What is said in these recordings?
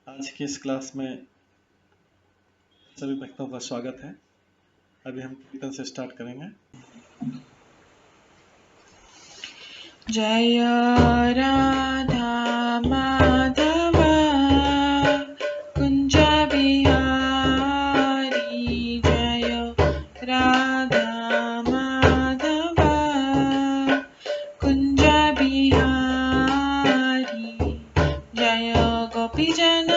आज की इस क्लास में सभी भक्तों का स्वागत है। अभी हम कीर्तन से स्टार्ट करेंगे। जय राधा माधव कुंज बिहारी, जय राधा माधव कुंज बिहारी, जय गोपीजन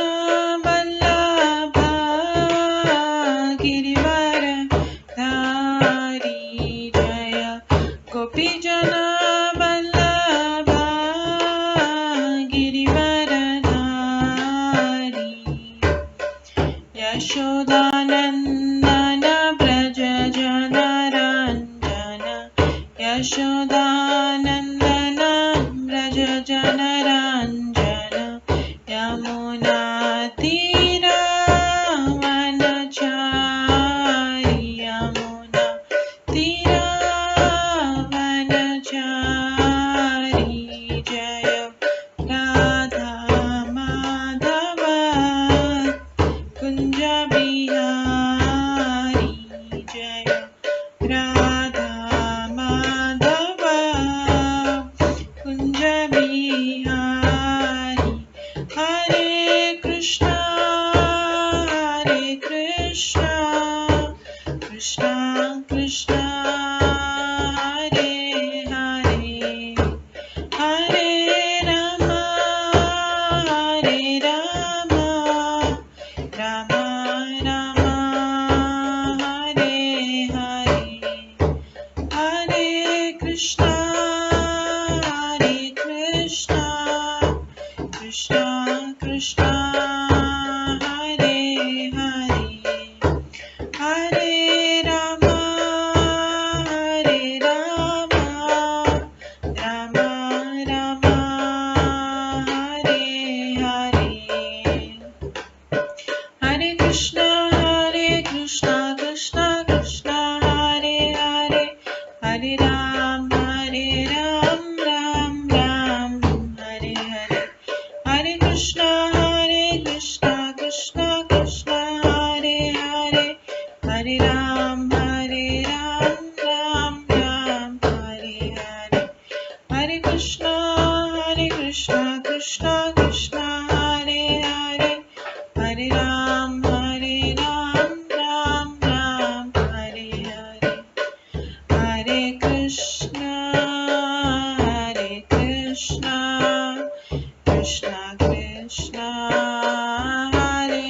वल्लभ गिरिवर धारी, जय गोपीजन वल्लभ गिरिवर धारी, यशोदानंदन व्रज जनरंजन, यशोदानंदन व्रज जनरंजन, यमुना तीरावनचारी, यमुना तीरावनचारी, जय राधा माधव कुंज बिहारी, जय राधा माधव कुंज बिहारी, हरे कृष्णा कृष्णा कृष्णा हरे हरे, हरे राम राम राम हरे हरे, हरे कृष्णा कृष्णा कृष्णा हरे हरे, हरे राम राम राम हरे हरे, हरे कृष्णा कृष्णा कृष्णा हरे हरे, हरे राम राम राम हरे हरे, हरे कृष्णा कृष्णा कृष्णा हरे हरे, हरे राम राम राम हरे हरे, हरे कृष्णा कृष्णा कृष्णा हरे हरे, हरे राम राम राम हरे हरे, हरे कृष्णा कृष्णा कृष्णा हरे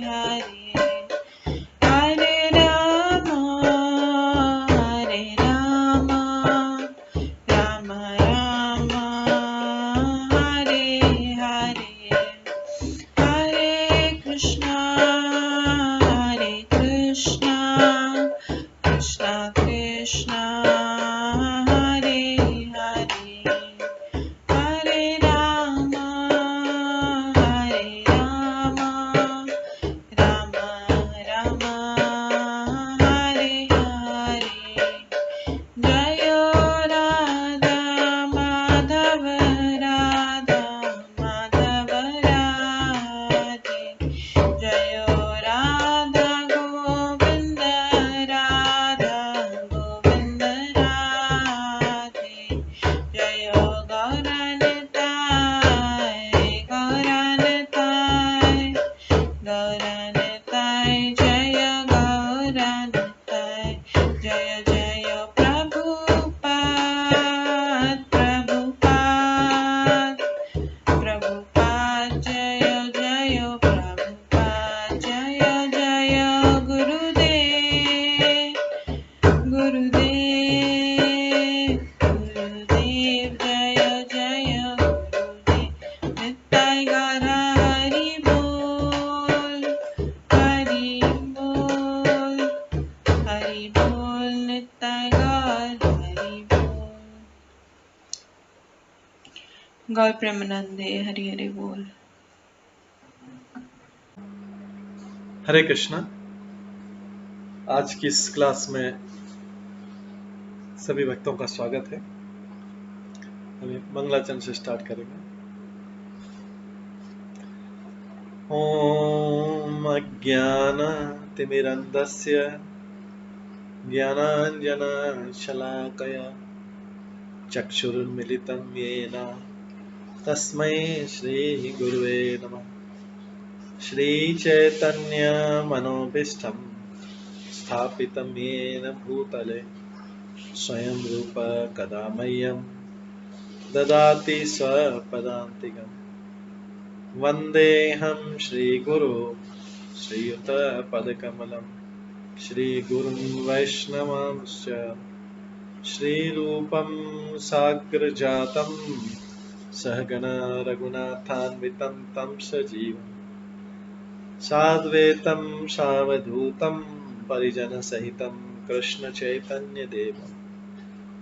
हरे, हरे राम राम राम हरे हरे, हरे कृष्णा कृष्णा कृष्णा हरे हरे, हरे राम राम राम हरे हरे, जय राधा माधव राधे, जय राधा गोविंद राधे, जय गौरनताय जय गौरनताय, जय जय प्रभुपाद जय जय प्रभुपाद, जय जय गुरुदेव जय जय गुरुदेव, नित्य गौर हरि बोल नित्य गौर हरि बोल। गौर प्रेमानंदे हरि हरि बोल। हरे कृष्णा। आज की इस क्लास में सभी भक्तों का स्वागत है। अभी मंगलाचरण से स्टार्ट करेंगे। ॐ अज्ञानतिमिरन्धस्य ज्ञानाञ्जनशलाकया चक्षुरुन्मिलितं येन तस्मै श्रीगुरुवे नमः। श्रीचैतन्यमनोभीष्टं स्थापितं येन भूतले स्वयं रूप कदा मह्यं ददाति स्वपदान्तिकम्। वन्देऽहं श्रीगुरो श्रीयुतपदकमलं श्रीगुरुं वैष्णवांश्च श्रीरूपं साग्रजातं सहगण रघुनाथान्वितं तं सजीवं साद्वैतं सावधूतं परिजनसहितं कृष्णचैतन्यदेवं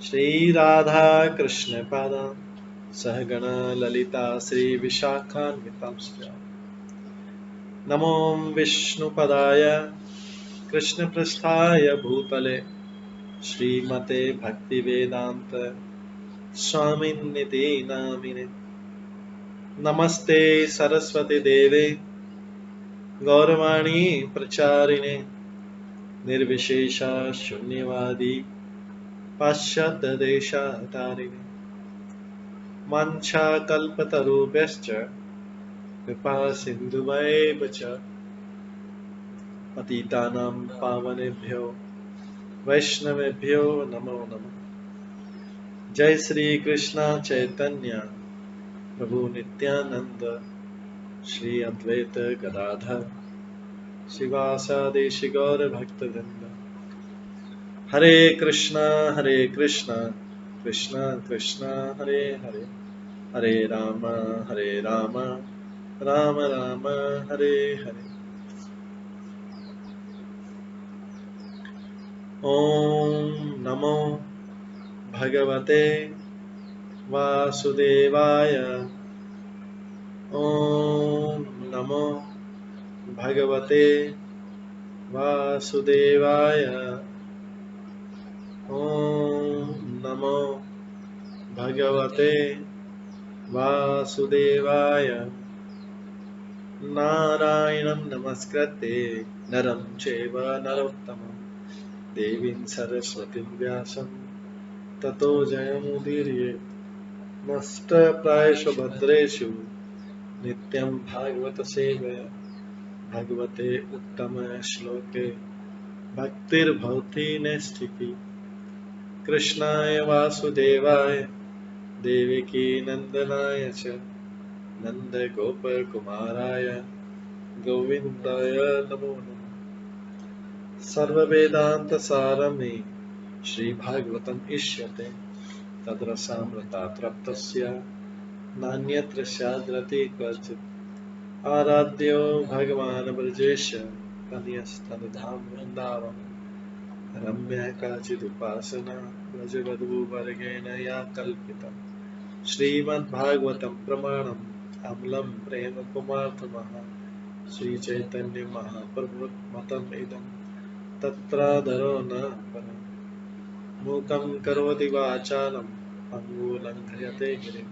श्रीराधाकृष्णपादान् सहगण ललिता श्रीविशाखान्वितांश्च नमो विष्णुपदाय कृष्णपृष्ठाय भूतले श्रीमते भक्तिवेदांत स्वामिन्निति नामिने। नमस्ते सरस्वती देवे गौरवाणी प्रचारिणे निर्विशेष शून्यवादी पाश्चात्य देशातारिणे वाञ्छाकल्पतरुभ्यश्च कृपा सिन्धुभ्येव च पतितानां पावनेभ्यो वैष्णवेभ्यो नमो नमः। जय श्री कृष्ण चैतन्य प्रभु नित्यानंद श्री अद्वैत गदाधर शिवासादि गौर भक्तवृंद। हरे कृष्णा कृष्णा कृष्णा हरे हरे, हरे राम राम राम हरे हरे। ओम नमो भगवते वासुदेवाय। ओम नमो भगवते वासुदेवाय। ओम नमो भगवते वासुदेवाय। नारायणं नमस्कृत्य नरं चैव नरोत्तमं देवीं सरस्वतीं व्यासं ततो जयमुदीरयेत्। नष्टप्रायेषु भद्रेषु नित्यं भागवत सेवया भगवते उत्तमश्लोके भक्तिर्भवति नैष्ठिकी। कृष्णाय वासुदेवाय देवकी नन्दनाय च नन्दगोपकुमाराय गोविन्दाय नमो नमः। सर्ववेदान्तसारमे श्रीभागवतम् इष्यते तद्रसामृतात् नान्यत्र स्याद्रति क्वचित्। आराध्यो भगवान् ब्रजेश कन्यस्तनधाम वृन्दावन रम्या काचिदुपासना व्रजवधूवर्गेण या कल्पिता। श्रीमद्भागवतं प्रमाणम् अम्लं प्रेम कुमार्थमः श्रीचैतन्य महाप्रभुमतम् इदं तत्रादरो न परम्। मूकं करोति वाचालं पङ्गुलङ्घयते गिरिं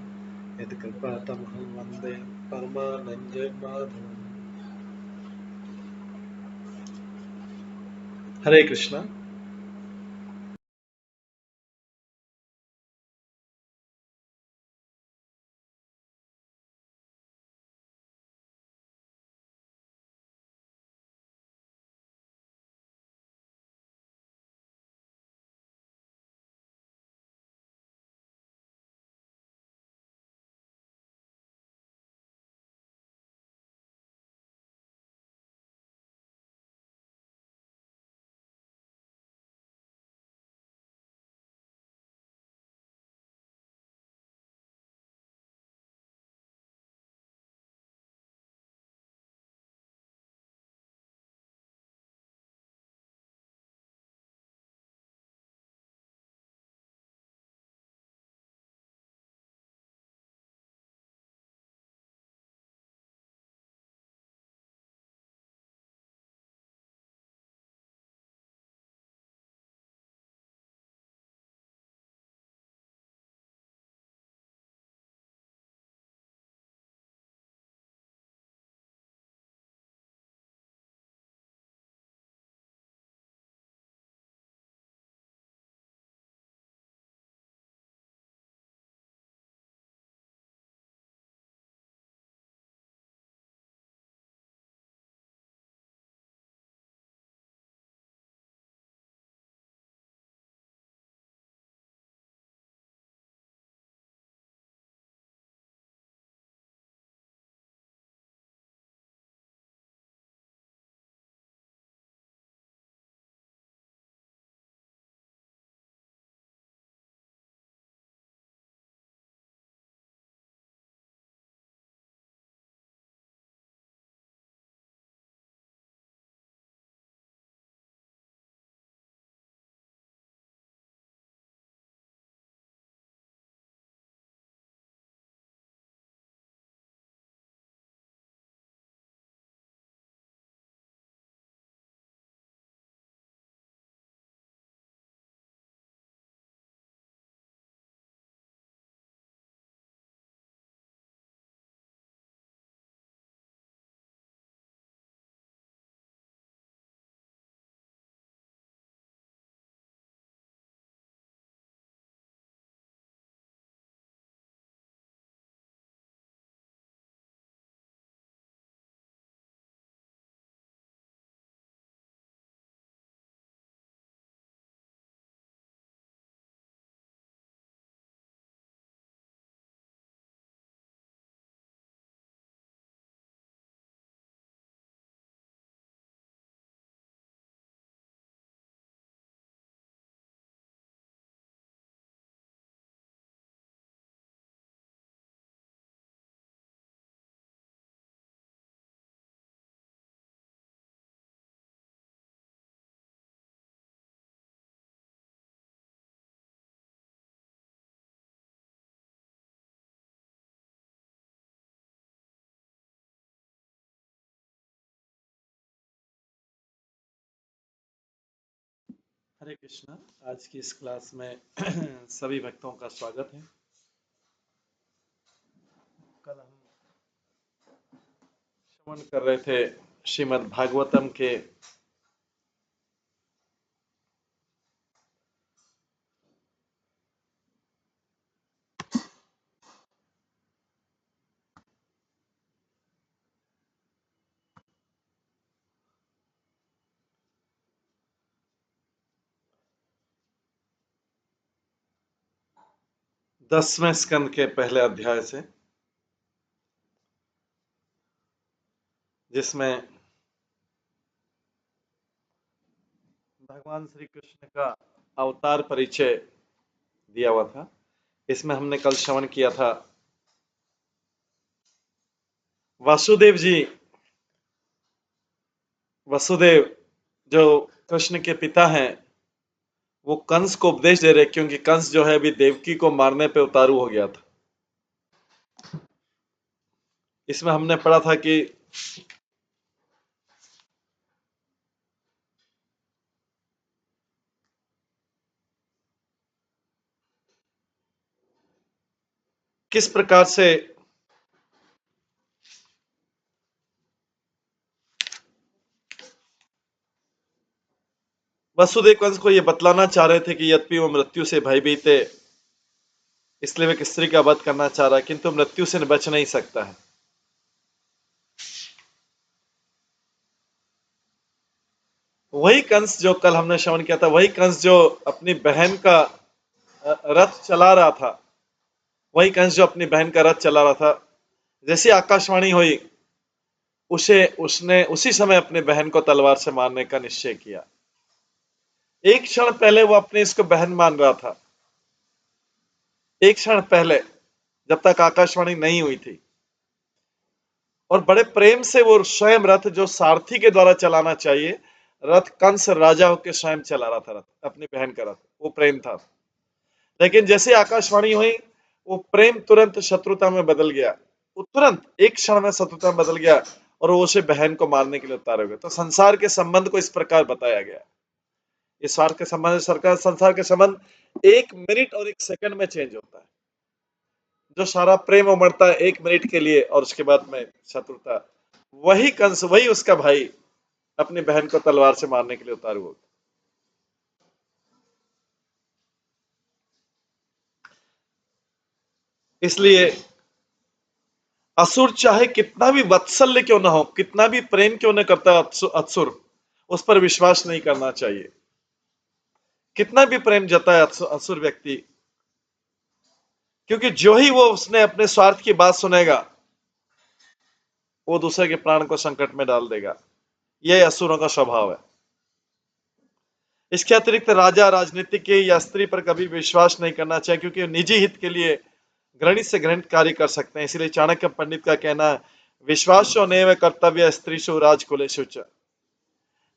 यत्कृपातमहं वन्दे परमानन्दमाधवम्। हरे कृष्णा। हरे कृष्णा। आज की इस क्लास में सभी भक्तों का स्वागत है। कल हम श्रवण कर रहे थे श्रीमद् भागवतम के 10वें स्कंद के पहले अध्याय से, जिसमें भगवान श्री कृष्ण का अवतार परिचय दिया हुआ था। इसमें हमने कल श्रवण किया था वसुदेव जो कृष्ण के पिता हैं, वो कंस को उपदेश दे रहे, क्योंकि कंस जो है अभी देवकी को मारने पे उतारू हो गया था। इसमें हमने पढ़ा था कि किस प्रकार से वसुदेव कंस को यह बतलाना चाह रहे थे कि यद्यपि वो मृत्यु से भयभीत है, इसलिए वे एक स्त्री का वध करना चाह रहा है, किंतु मृत्यु से बच नहीं सकता है। वही कंस जो कल हमने श्रवण किया था, वही कंस जो अपनी बहन का रथ चला रहा था, वही कंस जो अपनी बहन का रथ चला रहा था, जैसी आकाशवाणी हुई उसने उसी समय अपने बहन को तलवार से मारने का निश्चय किया। एक क्षण पहले वो अपने इसको बहन मान रहा था, एक क्षण पहले, जब तक आकाशवाणी नहीं हुई थी, और बड़े प्रेम से वो स्वयं रथ जो सारथी के द्वारा चलाना चाहिए, रथ कंस राजा होकर स्वयं चला रहा था, रथ अपनी बहन का रथ, वो प्रेम था। लेकिन जैसे आकाशवाणी हुई, वो प्रेम तुरंत शत्रुता में बदल गया, वो तुरंत एक क्षण में शत्रुता में बदल गया और वो उसे बहन को मारने के लिए उतारे हुए। तो संसार के संबंध को इस प्रकार बताया गया। इस स्वार्थ के संबंध, सरकार संसार के संबंध 1 मिनट और 1 सेकंड में चेंज होता है। जो सारा प्रेम उमड़ता है 1 मिनट के लिए और उसके बाद में शत्रुता, वही कंस, वही उसका भाई अपनी बहन को तलवार से मारने के लिए उतारू हो गया। इसलिए असुर चाहे कितना भी वत्सल्य क्यों ना हो, कितना भी प्रेम क्यों न करता है असुर, उस पर विश्वास नहीं करना चाहिए। कितना भी प्रेम जताए असुर व्यक्ति, क्योंकि जो ही वो उसने अपने स्वार्थ की बात सुनेगा, वो दूसरे के प्राण को संकट में डाल देगा। यह असुरों का स्वभाव है। इसके अतिरिक्त राजा, राजनीतिक या स्त्री पर कभी विश्वास नहीं करना चाहिए, क्योंकि निजी हित के लिए घृणित से घृणित कार्य कर सकते हैं। इसलिए चाणक्य पंडित का कहना है, विश्वासो नैव कर्तव्य स्त्रीषु राजकुलेषु च।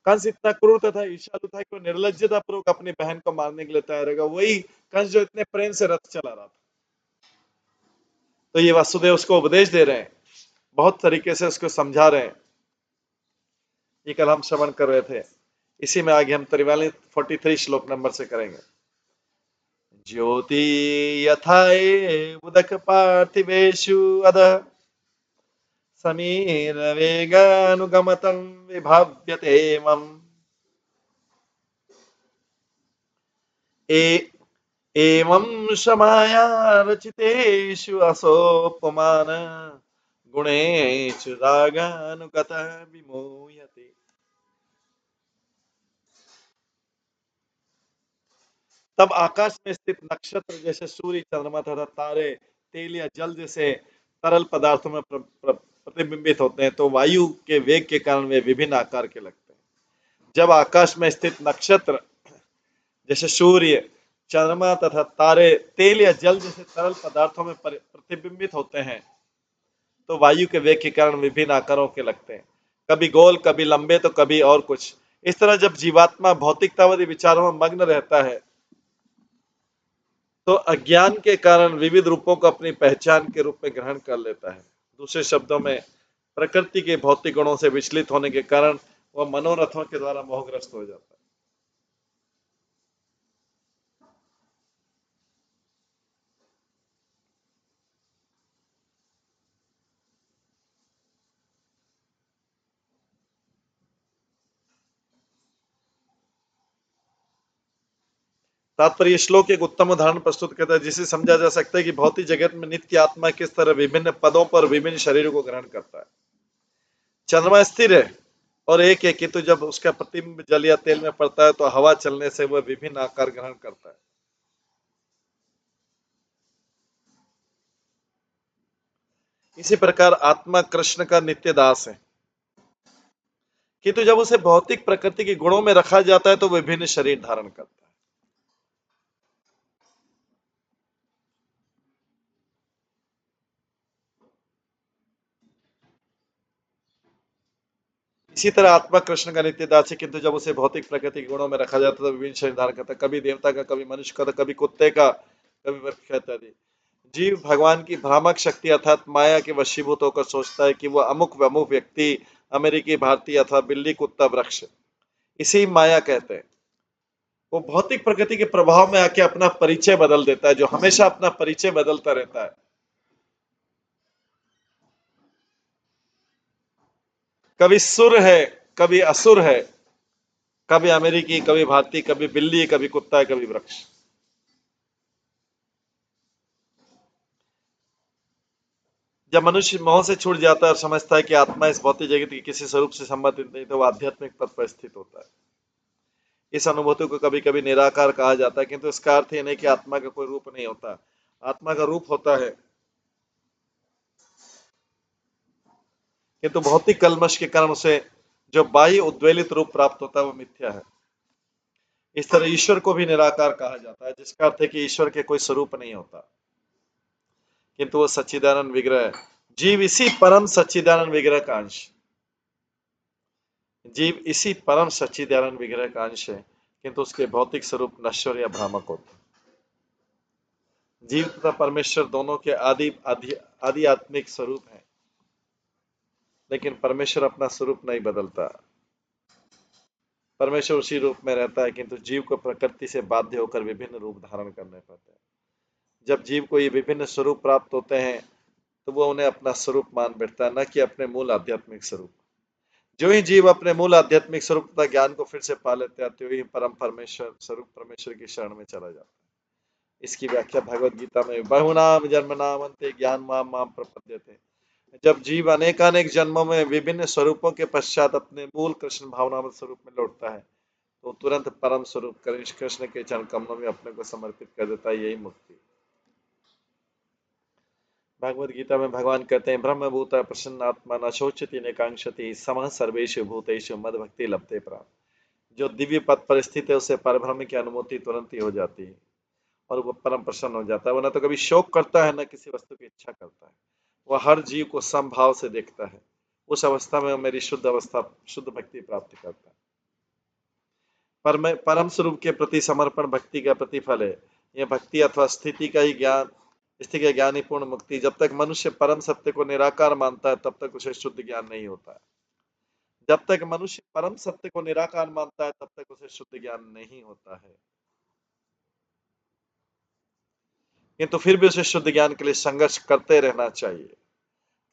कंस इतना क्रूर तथा ईर्ष्यालु था कि वो निर्लज्जता पूर्वक अपनी बहन को मारने के लिए तैयार रहेगा। वही कंस जो इतने प्रेम से रथ चला रहा था। तो ये वासुदेव उसको उपदेश दे रहे हैं, बहुत तरीके से उसको समझा रहे हैं। ये कल हम श्रवण कर रहे थे। इसी में आगे हम 43 श्लोक नंबर से करेंगे। ज्योति यथा उदक पार्थिवेषु अधः समीर वेगानुगमतं विभाव्यते मम। एवं समाया रचितेषु असोपमान गुणेषु रागानुगतः विमोह्यते। तब आकाश में स्थित नक्षत्र जैसे सूर्य, चंद्रमा तथा तारे, तेल या जल जैसे तरल पदार्थों में प्रतिबिंबित होते हैं, तो वायु के वेग के कारण वे विभिन्न आकार के लगते हैं। जब आकाश में स्थित नक्षत्र जैसे सूर्य, चंद्रमा तथा तारे, तेल या जल जैसे तरल पदार्थों में प्रतिबिंबित होते हैं, तो वायु के वेग के कारण विभिन्न आकारों के लगते हैं, कभी गोल, कभी लंबे, तो कभी और कुछ। इस तरह जब जीवात्मा भौतिकतावादी विचारों में मग्न रहता है, तो अज्ञान के कारण विविध रूपों को अपनी पहचान के रूप में ग्रहण कर लेता है। दूसरे शब्दों में, प्रकृति के भौतिक गुणों से विचलित होने के कारण वह मनोरथों के द्वारा मोहग्रस्त हो जाता है। तात्पर्य श्लोक एक उत्तम उदाहरण प्रस्तुत करता है जिसे समझा जा सकता है कि भौतिक जगत में नित्य आत्मा किस तरह विभिन्न पदों पर विभिन्न शरीरों को ग्रहण करता है। चंद्रमा स्थिर है और एक है, किंतु जब उसका प्रतिबिंब जल या तेल में पड़ता है तो हवा चलने से वह विभिन्न आकार ग्रहण करता है। इसी प्रकार आत्मा कृष्ण का नित्य दास है, किंतु जब उसे भौतिक प्रकृति के गुणों में रखा जाता है तो विभिन्न शरीर धारण करता है। इसी तरह आत्मा कृष्ण का नित्य दास है, किंतु जब उसे भौतिक प्रकृति के गुणों में रखा जाता है तो विभिन्न शरीर धारण करता है, कभी देवता का, कभी मनुष्य का, कभी कुत्ते का, कभी वृक्ष इत्यादि। जीव भगवान की भ्रामक शक्ति अर्थात माया के वशीभूत होकर सोचता है कि वह अमुक व अमुक व्यक्ति, अमेरिकी, भारतीय अथवा बिल्ली, कुत्ता, वृक्ष, इसी माया कहते हैं। वो भौतिक प्रकृति के प्रभाव में आके अपना परिचय बदल देता है, जो हमेशा अपना परिचय बदलता रहता है। कभी सुर है, कभी असुर है, कभी अमेरिकी, कभी भारतीय, कभी बिल्ली, कभी कुत्ता, कभी वृक्ष। जब मनुष्य मोह से छूट जाता है और समझता है कि आत्मा इस भौतिक जगत के किसी स्वरूप से संबंधित नहीं, तो वह आध्यात्मिक पद पर स्थित होता है। इस अनुभूति को कभी कभी निराकार कहा जाता है, किंतु इसका अर्थ यह नहीं कि आत्मा का कोई रूप नहीं होता। आत्मा का रूप होता है, किंतु भौतिक कल्मश के कारण उसे जो बाह्य उद्वेलित रूप प्राप्त होता है वो मिथ्या है। इस तरह ईश्वर को भी निराकार कहा जाता है, जिसका अर्थ है कि ईश्वर के कोई स्वरूप नहीं होता, किंतु वो सच्चिदानंद विग्रह है। जीव इसी परम सच्चिदानंद विग्रह का अंश, जीव इसी परम सच्चिदानंद विग्रह का अंश है, किंतु उसके भौतिक स्वरूप नश्वर या भ्रामक होते हैं। जीव तथा परमेश्वर दोनों के आदि आत्मिक स्वरूप हैं, लेकिन परमेश्वर अपना स्वरूप नहीं बदलता। परमेश्वर उसी रूप में रहता है, किंतु जीव को प्रकृति से बाध्य होकर विभिन्न रूप धारण करने पड़ते हैं। जब जीव को ये विभिन्न स्वरूप प्राप्त होते हैं तो वो उन्हें अपना स्वरूप मान बैठता है, न कि अपने मूल आध्यात्मिक स्वरूप। जो ही जीव अपने मूल आध्यात्मिक स्वरूप तथा ज्ञान को फिर से पा लेते हैं, तो ही परम परमेश्वर स्वरूप परमेश्वर की शरण में चला जाता है। इसकी व्याख्या भगवत गीता में बहुनाम जन्मनाम अन्ते ज्ञान माम माम प्रपद्यते। जब जीव अनेकानेक जन्मों में विभिन्न स्वरूपों के पश्चात अपने मूल कृष्ण भावनामय स्वरूप में लौटता है, तो तुरंत परम स्वरूप कृष्ण के चरण कमलों में अपने को समर्पित कर देता है। यही मुक्ति। भगवद गीता में भगवान कहते हैं, ब्रह्मभूत प्रसन्न आत्मा न शोचति न कांक्षति समः सर्वेषु भूतेषु मद भक्ति लभते प्राण। जो दिव्य पद पर स्थित है उसे परब्रह्म की अनुभूति तुरंत ही हो जाती है और वो परम प्रसन्न हो जाता है। वो न तो कभी शोक करता है, न किसी वस्तु की इच्छा करता है। वह हर जीव को समभाव से देखता है। उस अवस्था में वो मेरी शुद्ध अवस्था, शुद्ध भक्ति प्राप्त करता है। परम स्वरूप के प्रति समर्पण भक्ति का प्रतिफल है। यह भक्ति अथवा स्थिति का ज्ञान ही पूर्ण मुक्ति। जब तक मनुष्य परम सत्य को निराकार मानता है, तब तक उसे शुद्ध ज्ञान नहीं होता है। जब तक मनुष्य परम सत्य को निराकार मानता है, तब तक उसे शुद्ध ज्ञान नहीं होता है। किंतु फिर भी उसे शुद्ध ज्ञान के लिए संघर्ष करते रहना चाहिए।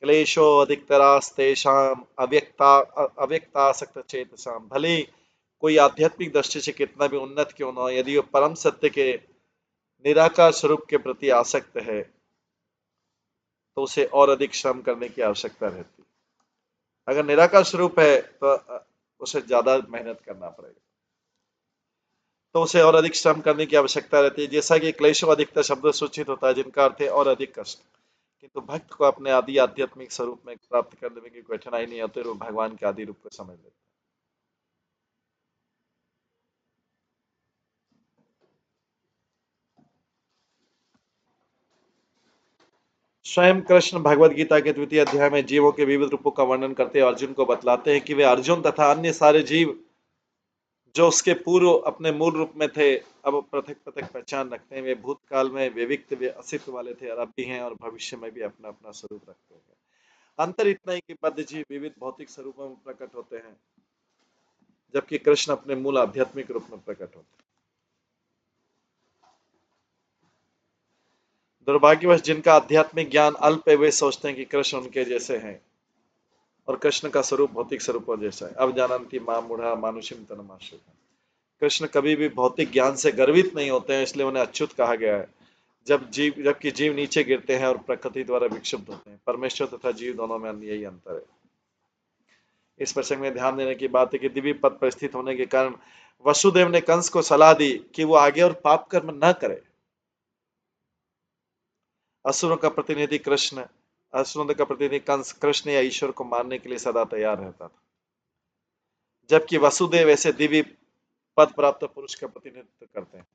क्लेशो अधिकतरास्तेषाम अव्यक्तासक्त चेतसाम। भले कोई आध्यात्मिक दृष्टि से कितना भी उन्नत क्यों न हो, यदि वो परम सत्य के निराकार स्वरूप के प्रति आसक्त है, तो उसे और अधिक श्रम करने की आवश्यकता रहती। अगर निराकार स्वरूप है तो उसे ज्यादा मेहनत करना पड़ेगा, तो उसे और अधिक श्रम करने की आवश्यकता रहती है। जैसा कि क्लेशो अधिकतर शब्द सूचित होता है, जिनका अर्थ है और अधिक कष्ट। किंतु भक्त को अपने आदि आध्यात्मिक स्वरूप में प्राप्त करने में कोई कठिनाई नहीं होती, वो भगवान के आदि रूप को समझ लेते। स्वयं कृष्ण भगवद गीता के 2वें अध्याय में जीवों के विविध रूपों का वर्णन करते हैं। अर्जुन को बतलाते हैं कि वे अर्जुन तथा अन्य सारे जीव जो उसके पूर्व अपने मूल रूप में थे, अब पृथक पृथक पहचान रखते हैं। वे भूतकाल में विविक्त, वे अस्तित्व वाले थे, और अब भी हैं, और भविष्य में भी अपना अपना स्वरूप रखते हैं। अंतर इतना ही कि बद्ध जीव विविध भौतिक स्वरूपों में प्रकट होते हैं, जबकि कृष्ण अपने मूल आध्यात्मिक रूप में प्रकट होते हैं। दुर्भाग्यवश जिनका आध्यात्मिक ज्ञान अल्प है, वे सोचते हैं कि कृष्ण उनके जैसे हैं, और कृष्ण का स्वरूप भौतिक स्वरूपों जैसा है। अब जानन्ति मां मूढ़ा मानुषिम तनुमाश्रिता। कृष्ण कभी भी भौतिक ज्ञान से गर्वित नहीं होते हैं, इसलिए उन्हें अच्युत कहा गया है। जबकि जीव नीचे गिरते हैं और प्रकृति द्वारा विक्षुब्ध होते हैं। परमेश्वर तथा जीव दोनों में यही अंतर है। इस प्रसंग में ध्यान देने की बात है कि दिव्य पद पर स्थित होने के कारण वसुदेव ने कंस को सलाह दी कि वो आगे और पाप कर्म न करे। असुरों का प्रतिनिधि कंस कृष्ण या ईश्वर को मारने के लिए सदा तैयार रहता था, जबकि वसुदेव ऐसे दिव्य पद प्राप्त पुरुष का प्रतिनिधित्व करते हैं।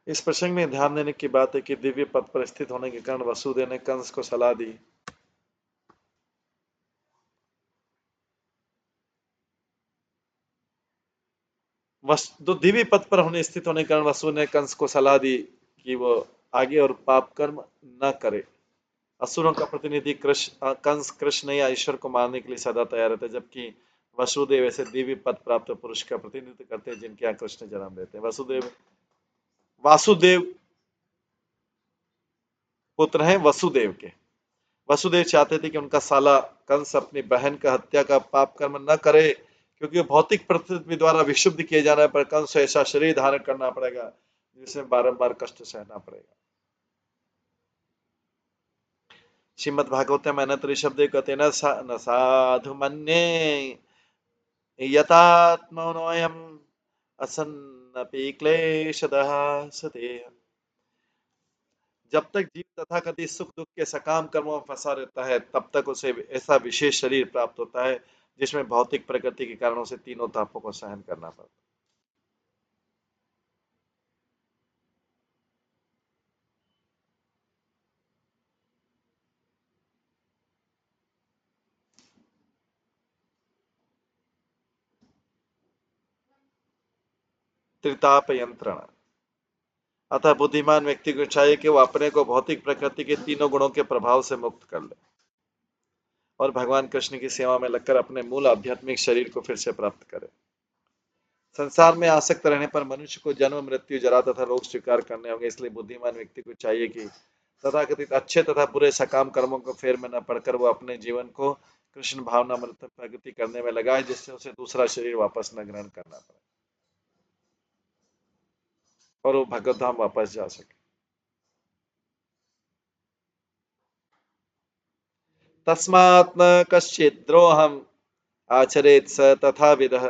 इस प्रसंग में ध्यान देने की बात है कि दिव्य पद पर स्थित होने के कारण वसुदेव ने कंस को सलाह दी तो दिव्य पद पर स्थित होने के कारण वसु ने कंस को सलाह दी कि वो आगे और पाप कर्म न करे। असुरों का प्रतिनिधि कंस कृष्ण या ईश्वर को मारने के लिए सदा तैयार रहता है, जबकि वसुदेव ऐसे दिव्य पद प्राप्त पुरुष का प्रतिनिधित्व करते हैं जिनके यहाँ कृष्ण जन्म देते हैं। वासुदेव पुत्र हैं वसुदेव के। वसुदेव चाहते थे कि उनका साला कंस अपनी बहन का हत्या का पाप कर्म न करे, क्योंकि भौतिक पृथ्वी द्वारा विक्षुब्ध किए जाने पर कंस ऐसा शरीर धारण करना पड़ेगा जिसमें बारंबार कष्ट सहना पड़ेगा। श्रीमद् भागवत में अनंत ऋषभ कहते न साधु मन्ये यतात्मनोऽयम् असन्नपि क्लेशदः सतेह। जब तक जीव तथा कभी सुख दुख के सकाम कर्मों में फंसा रहता है, तब तक उसे ऐसा विशेष शरीर प्राप्त होता है जिसमें भौतिक प्रकृति के कारणों से तीनों तापों को सहन करना पड़ता है। त्रिताप यंत्रण। अतः बुद्धिमान व्यक्ति को चाहिए कि वो अपने को भौतिक प्रकृति के तीनों गुणों के प्रभाव से मुक्त कर ले और भगवान कृष्ण की सेवा में लगकर अपने मूल आध्यात्मिक शरीर को फिर से प्राप्त करे। संसार में आसक्त रहने पर मनुष्य को जन्म मृत्यु जरा तथा रोग स्वीकार करने होंगे, इसलिए बुद्धिमान व्यक्ति को चाहिए कि तथाकथित अच्छे तथा बुरे सकाम कर्मों को फेर में न पड़कर वो अपने जीवन को कृष्ण भावना प्रगति करने में लगाए, जिससे उसे दूसरा शरीर वापस न ग्रहण करना पड़े और वो भगवत धाम वापस जा सके। तस्मात् न कश्चित् द्रोहम् आचरेत् स तथा विदः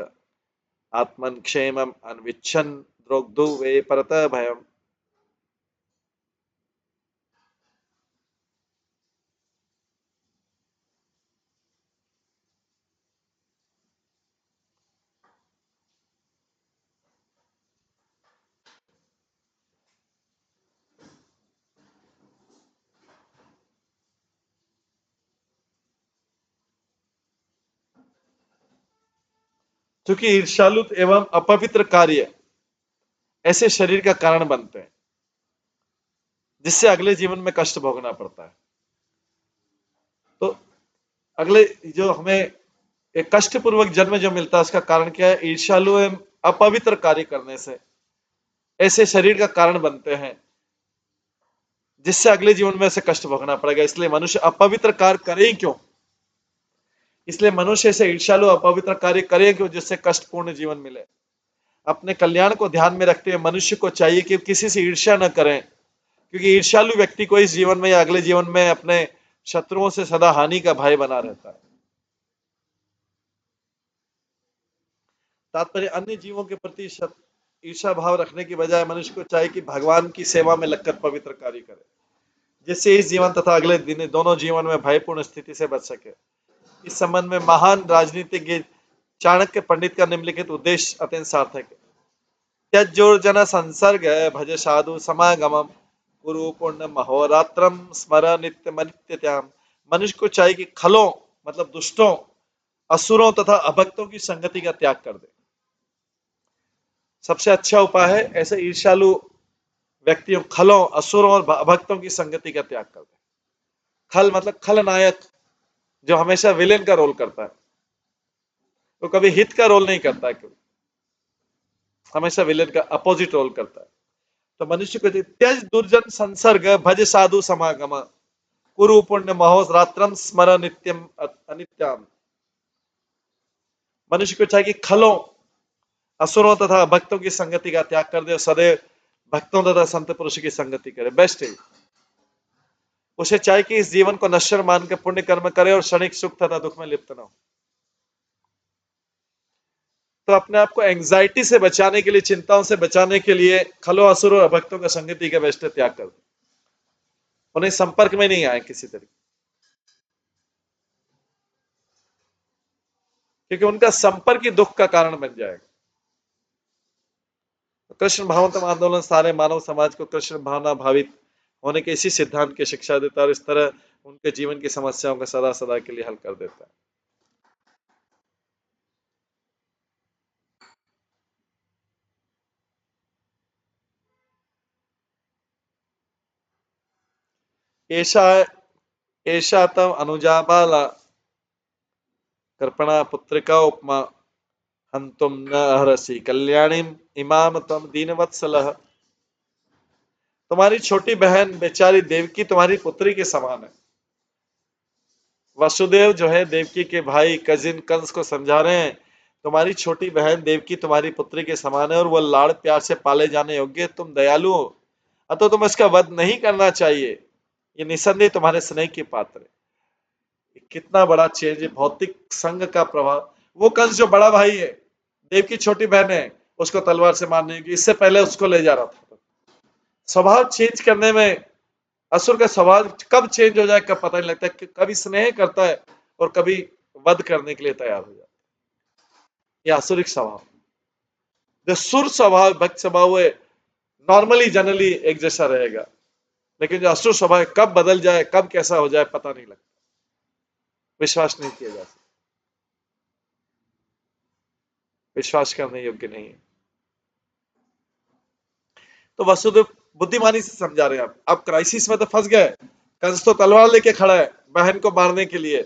आत्मन क्षेमम अन्विच्छन् द्रोग्धु वे परतः भयम्। क्योंकि ईर्ष्यालु एवं अपवित्र कार्य ऐसे शरीर का कारण बनते हैं जिससे अगले जीवन में कष्ट भोगना पड़ता है। तो अगले जो हमें एक कष्ट पूर्वक जन्म जो मिलता है उसका कारण क्या है? ईर्ष्यालु एवं अपवित्र कार्य करने से ऐसे शरीर का कारण बनते हैं जिससे अगले जीवन में ऐसे कष्ट भोगना पड़ेगा। इसलिए मनुष्य अपवित्र कार्य करे ही क्यों? इसलिए मनुष्य से ईर्ष्यालु अपवित्र कार्य करे क्यों जिससे कष्टपूर्ण जीवन मिले। अपने कल्याण को ध्यान में रखते हुए मनुष्य को चाहिए कि किसी से ईर्ष्या न करें, क्योंकि ईर्ष्यालु व्यक्ति को इस जीवन में या अगले जीवन में अपने शत्रुओं से सदा हानि का भय बना रहता है। तात्पर्य अन्य जीवों के प्रति ईर्षा भाव रखने की बजाय मनुष्य को चाहिए कि भगवान की सेवा में लगकर पवित्र कार्य करे, जिससे इस जीवन तथा अगले दिन दोनों जीवन में भयपूर्ण स्थिति से बच सके। इस संबंध में महान राजनीतिज्ञ चाणक्य पंडित का निम्नलिखित उद्देश्य अत्यंत सार्थक है। त्यज्योर्जन संसर्ग भज साधु समागमम गुरु पुण्य महोरात्रम स्मर नित्यम। मनुष्य को चाहिए कि खलों मतलब दुष्टों, असुरों तथा अभक्तों की संगति का त्याग कर दे। सबसे अच्छा उपाय है ऐसे ईर्ष्यालु व्यक्तियों, खलों, असुरों और अभक्तों की संगति का त्याग कर दे। खल मतलब खलनायक, जो हमेशा विलेन का रोल करता है, वो कभी हित का रोल नहीं करता है, हमेशा विलेन का अपोजिट रोल करता है। तो मनुष्य को त्यज दुर्जन संसर्ग भज साधु समागम, कुरु पुण्य महोरात्रम स्मर नित्यम अनित्याम। मनुष्य को चाहिए कि खलों, असुरों तथा भक्तों की संगति का त्याग कर दे और सदैव भक्तों तथा संत पुरुष की संगति करे। बेस्ट है। उसे चाहिए कि इस जीवन को नश्वर मान के पुण्य कर्म करे और क्षणिक सुख तथा दुख में लिप्त न हो। तो अपने आप को एंग्जाइटी से बचाने के लिए, चिंताओं से बचाने के लिए खलो, असुरों और भक्तों का संगति का बेस्ट त्याग कर दे। उन्हें संपर्क में नहीं आए किसी तरीके, क्योंकि उनका संपर्क ही दुख का कारण बन जाएगा। कृष्ण भावनात्म आंदोलन सारे मानव समाज को कृष्ण भावना भावित होने के इसी सिद्धांत की शिक्षा देता है और इस तरह उनके जीवन की समस्याओं को सदा सदा के लिए हल कर देता है। एषा एषा तव अनुजा बाला कृपणा पुत्रिका उपमा हंतुम न हरसि कल्याणीम इमाम तम दीनवत्सलः। तुम्हारी छोटी बहन बेचारी देवकी तुम्हारी पुत्री के समान है। वसुदेव जो है देवकी के भाई कजिन कंस को समझा रहे हैं, तुम्हारी छोटी बहन देवकी तुम्हारी पुत्री के समान है और वह लाड़ प्यार से पाले जाने योग्य, तुम दयालु हो, अतः तुम इसका वध नहीं करना चाहिए। ये निसंदेह तुम्हारे स्नेह की पात्र है। कितना बड़ा चेंज है, भौतिक संग का प्रभाव। वो कंस जो बड़ा भाई है, देवकी छोटी बहन है, उसको तलवार से मारने की, इससे पहले उसको ले जा रहा था। स्वभाव चेंज करने में, असुर का स्वभाव कब चेंज हो जाए कब पता नहीं लगता। कभी स्नेह करता है और कभी वध करने के लिए तैयार हो जाता है। यह असुरिक स्वभाव। जो सुर स्वभाव, भक्त स्वभाव है, नॉर्मली जनरली एक जैसा रहेगा, लेकिन जो असुर स्वभाव कब बदल जाए, कब कैसा हो जाए पता नहीं लगता, विश्वास नहीं किया जा सकता, विश्वास करने योग्य नहीं है। तो वसुदेव बुद्धिमानी से समझा रहे हैं। अब क्राइसिस में तो फंस गए, कंस तो तलवार लेके खड़ा है बहन को मारने के लिए।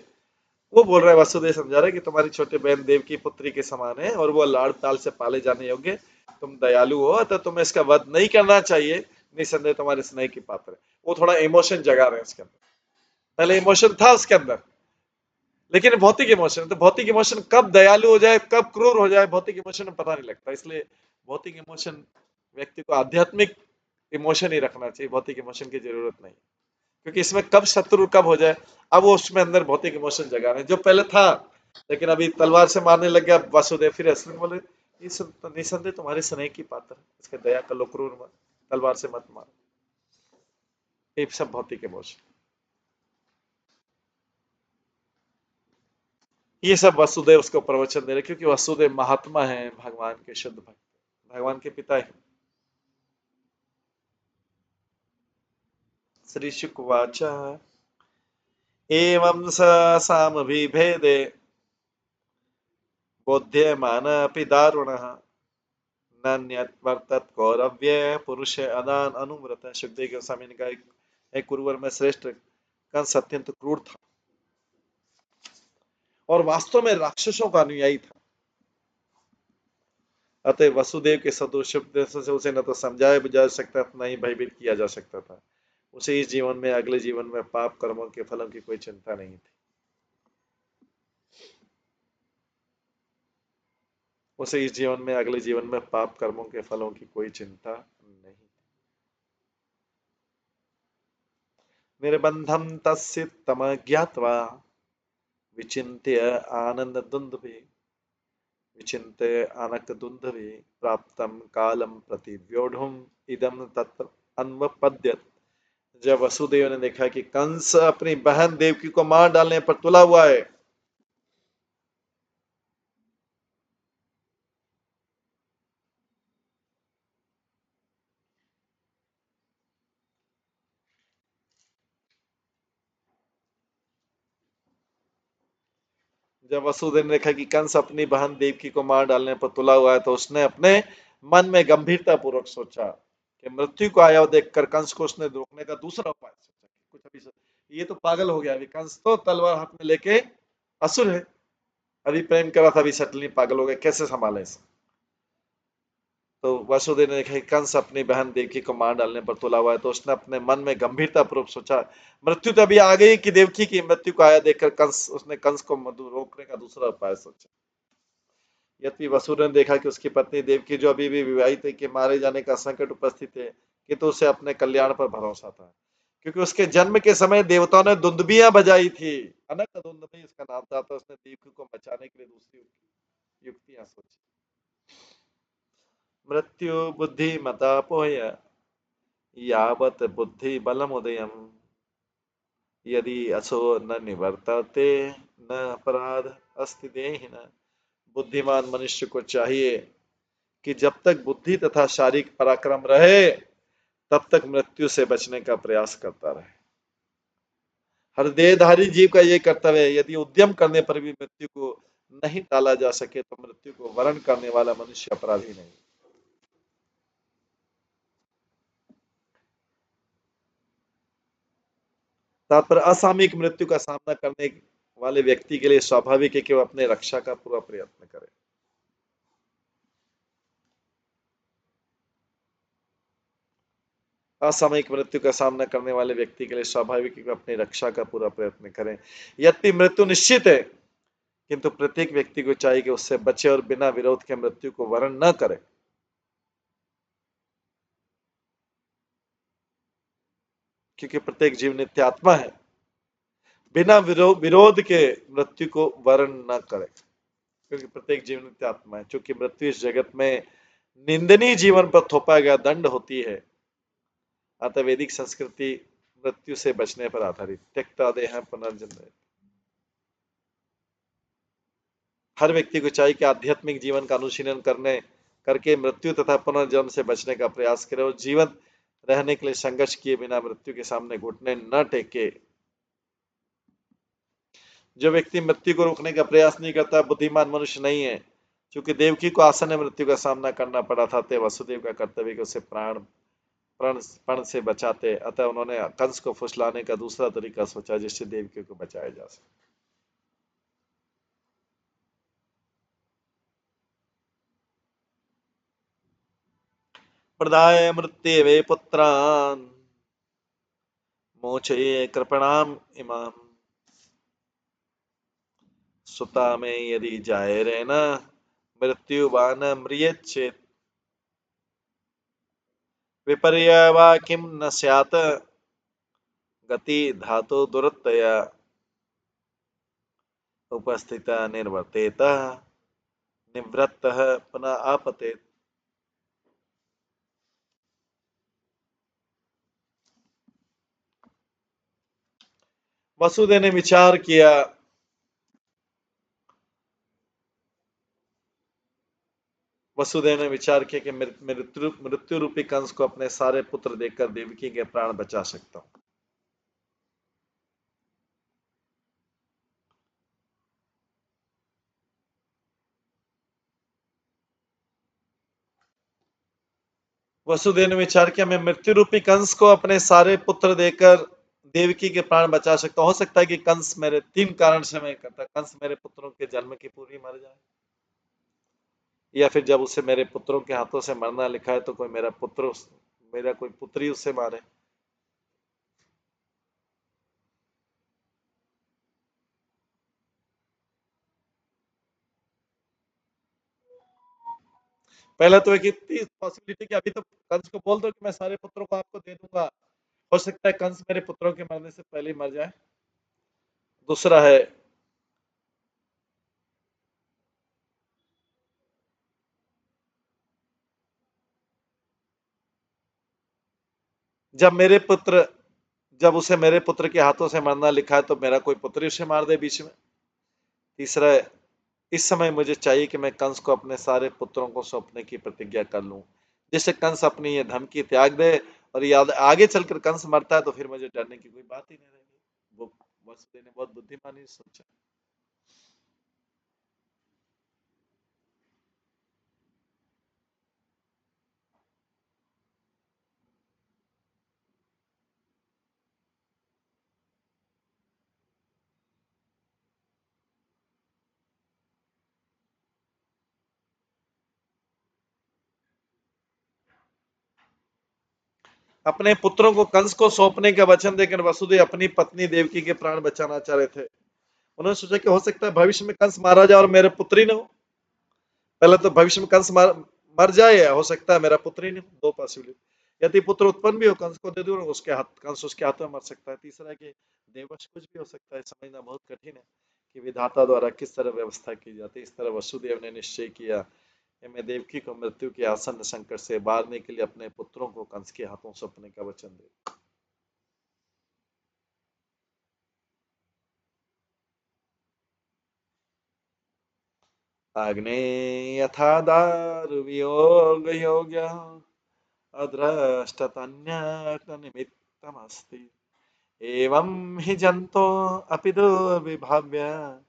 वो बोल रहा है, वसुदेव समझा रहे हैं कि तुम्हारी छोटी बहन देव की पुत्री के समान है और वो लाड़ प्यार से पाले जाने योग्य, तुम दयालु हो, तो तुम्हें इसका वध नहीं करना चाहिए, निसंदेह तुम्हारे स्नेह की पात्र है। वो थोड़ा इमोशन जगा रहे हैं उसके अंदर। पहले इमोशन था उसके अंदर, लेकिन भौतिक इमोशन, तो भौतिक इमोशन कब दयालु हो जाए कब क्रूर हो जाए भौतिक इमोशन में पता नहीं लगता। इसलिए भौतिक इमोशन, व्यक्ति को आध्यात्मिक इमोशन ही रखना चाहिए, भौतिक इमोशन की जरूरत नहीं, क्योंकि इसमें कब शत्रु कब हो जाए। अब वो उसमें अंदर भौतिक इमोशन जगा रहे हैं, जो पहले था, लेकिन अभी तलवार से मारने लग गया वासुदेव, फिर असली बोले ये सब तो निसंदेह तुम्हारे स्नेह की पात्र है, इसके दया कर लो, क्रूर मत, तलवार से मत मारो। ये सब भौतिक इमोशन, ये सब वसुदेव उसको प्रवचन दे रहे, क्योंकि वसुदेव महात्मा है, भगवान के शुद्ध भक्त, भगवान के पिता है। श्री शुकवाच एवं स सामभिभेदे बोध्यमानपि दारुणः नान्यत् कौरव्य पुरुष अदान अनुव्रत। सुखदेव गोस्वामी ने कहा, एक कुरुवर में श्रेष्ठ कंस अत्यंत क्रूर था और वास्तव में राक्षसों का अनुयायी था। अतः वसुदेव के सदोष से उसे न तो समझाया जा सकता था, न ही भयभीत किया जा सकता था। उसे इस जीवन में अगले जीवन में पाप कर्मों के फलों की कोई चिंता नहीं थी। उसे इस जीवन में अगले जीवन में पाप कर्मों के फलों की कोई चिंता नहीं। निर्बंधम तस्य तम ज्ञात्वा विचिन्त्य आनंद दुंदुभि विचिन्त्य आनक दुंदुभि प्राप्तम कालम प्रति व्योढ़ुम इदम तत्र अन्वपद्यत। जब वसुदेव ने देखा कि कंस अपनी बहन देवकी को मार डालने पर तुला हुआ है, जब वसुदेव ने देखा कि कंस अपनी बहन देवकी को मार डालने पर तुला हुआ है, तो उसने अपने मन में गंभीरता पूर्वक सोचा कि मृत्यु को आया देखकर कंस को उसने रोकने का दूसरा उपाय सोचा। कुछ अभी ये तो पागल हो गया, अभी कंस तो तलवार हाथ में लेके असुर है, अभी प्रेम करा था, अभी सटली पागल हो गया, कैसे संभाले इसे। तो वासुदेव ने देखा कि कंस अपनी बहन देवकी को मार डालने पर तुला हुआ है, तो उसने अपने मन में गंभीरता पूर्वक सोचा, मृत्यु तो अभी आ गई कि देवकी की मृत्यु को आया देखकर उसने कंस को मधु रोकने का दूसरा उपाय सोचा। यद्यपि वसुदेव ने देखा कि उसकी पत्नी देवकी जो अभी भी विवाहित है, कि मारे जाने का संकट उपस्थित है, किंतु उसे अपने कल्याण पर भरोसा था, क्योंकि उसके जन्म के समय देवताओं ने दुंदुभियां बजाई थी। अनक दुंदुभी उसका नाम था, तो उसने देवकी को बचाने के लिए दूसरी युक्तियां सोची। मृत्यु बुद्धिमता पोह्य यावत् बुद्धि बलमुदयम् यदि असो न निवर्तते न अपराध अस्ति देहिनः। बुद्धिमान मनुष्य को चाहिए कि जब तक बुद्धि तथा शारीरिक पराक्रम रहे, तब तक मृत्यु से बचने का प्रयास करता रहे। हर देहधारी जीव का ये कर्तव्य है, यदि उद्यम करने पर भी मृत्यु को नहीं टाला जा सके, तो मृत्यु को वरण करने वाला मनुष्य अपराधी नहीं। तात्पर्य असामयिक मृत्यु का सामना करने वाले व्यक्ति के लिए स्वाभाविक है कि वह अपने रक्षा का पूरा प्रयत्न करे। असामयिक मृत्यु का सामना करने वाले व्यक्ति के लिए स्वाभाविक है कि वह अपनी रक्षा का पूरा प्रयत्न करें। यद्यपि मृत्यु निश्चित है, किंतु प्रत्येक व्यक्ति को चाहिए कि उससे बचे और बिना विरोध के मृत्यु को वरण न करे। क्योंकि प्रत्येक जीव नित्य आत्मा है, बिना विरोध के मृत्यु को वरण न करे, क्योंकि प्रत्येक जीव नित्य आत्मा है। चूंकि मृत्यु इस जगत में निंदनीय जीवन पर थोपा गया दंड होती है, अतः वैदिक संस्कृति मृत्यु से बचने पर आधारित। त्यक्ता देह पुनर्जन्म। हर व्यक्ति को चाहिए कि आध्यात्मिक जीवन का अनुशीलन करने करके मृत्यु तथा पुनर्जन्म से बचने का प्रयास करे और जीवन रहने के लिए संघर्ष किए बिना मृत्यु के सामने घुटने न टेके। जो व्यक्ति मृत्यु को रोकने का प्रयास नहीं करता, बुद्धिमान मनुष्य नहीं है। क्योंकि देवकी को आसन्न मृत्यु का सामना करना पड़ा था, तो वसुदेव का कर्तव्य कि उसे प्रण से बचाते, अतः उन्होंने कंस को फुसलाने का दूसरा तरीका सोचा जिससे देवकी को बचाया जा सके। प्रदाय मृत्यवे पुत्रान् मोचये कृपणाम इमाम सुता में यदि जाय रेन मृत्युवान म्रियेच्छेत् विपर्यवा किम न स्यात् गति धातु दुरत्यया उपस्थित निर्वर्तेत निवृत्त पुनः आपतेत। वसुदेव ने विचार किया, कि मृत्यु रूपी कंस को अपने सारे पुत्र देकर देवकी के प्राण बचा सकता हूं। वसुदेव ने विचार किया, मैं मृत्यु रूपी कंस को अपने सारे पुत्र देकर देवकी के प्राण बचा सकता हूं। हो सकता है कि कंस मेरे तीन कारण से मैं करता, कंस मेरे पुत्रों के जन्म की पूर्व मर जाए, या फिर जब उसे मेरे पुत्रों के हाथों से मरना लिखा है तो कोई मेरा कोई पुत्री उससे मारे। पहला तो एक इतनी पॉसिबिलिटी कि अभी तो कंस को बोल दो कि मैं सारे पुत्रों को आपको दे दूंगा, हो सकता है कंस मेरे पुत्रों के मरने से पहले ही मर जाए। दूसरा है, जब मेरे पुत्र जब उसे मेरे पुत्र के हाथों से मरना लिखा है तो मेरा कोई पुत्र उसे मार दे बीच में। तीसरा है, इस समय मुझे चाहिए कि मैं कंस को अपने सारे पुत्रों को सौंपने की प्रतिज्ञा कर लूं, जिससे कंस अपनी ये धमकी त्याग दे, और याद आगे चलकर कंस मरता है तो फिर मुझे डरने की कोई बात ही नहीं रहेगी। वो वसुदेव ने बहुत बुद्धिमानी से सोचा। अपने पुत्रों को कंस को सौंपने का वचन देकर वसुदेव अपनी पत्नी देवकी के प्राण बचाना चाह रहे थे। उन्होंने सोचा कि हो सकता है भविष्य में कंस मारा जाए और मेरे पुत्र ही न हो। पहले तो भविष्य में कंस मर जाए, या हो सकता है मेरा पुत्र ही नहीं हो। दो पॉसिबिलिटी। यदि पुत्र उत्पन्न भी हो, कंस को दे दूं, उसके हाथ कंस उसके हाथों में मर सकता है। तीसरा है कि देवश कुछ भी हो सकता है। समझना बहुत कठिन है कि विधाता द्वारा किस तरह व्यवस्था की जाती है। इस तरह वसुदेव ने निश्चय किया कि मैं देवकी को मृत्यु के आसन्न संकट से बारने के लिए अपने पुत्रों को कंस के हाथों सौंपने का वचन दे। अग्ने यथा दारु वियोग योग्य अद्रष्टतन्यकनिमित्तमस्ति एवं हि जंतो अपि दुर्विभाव्य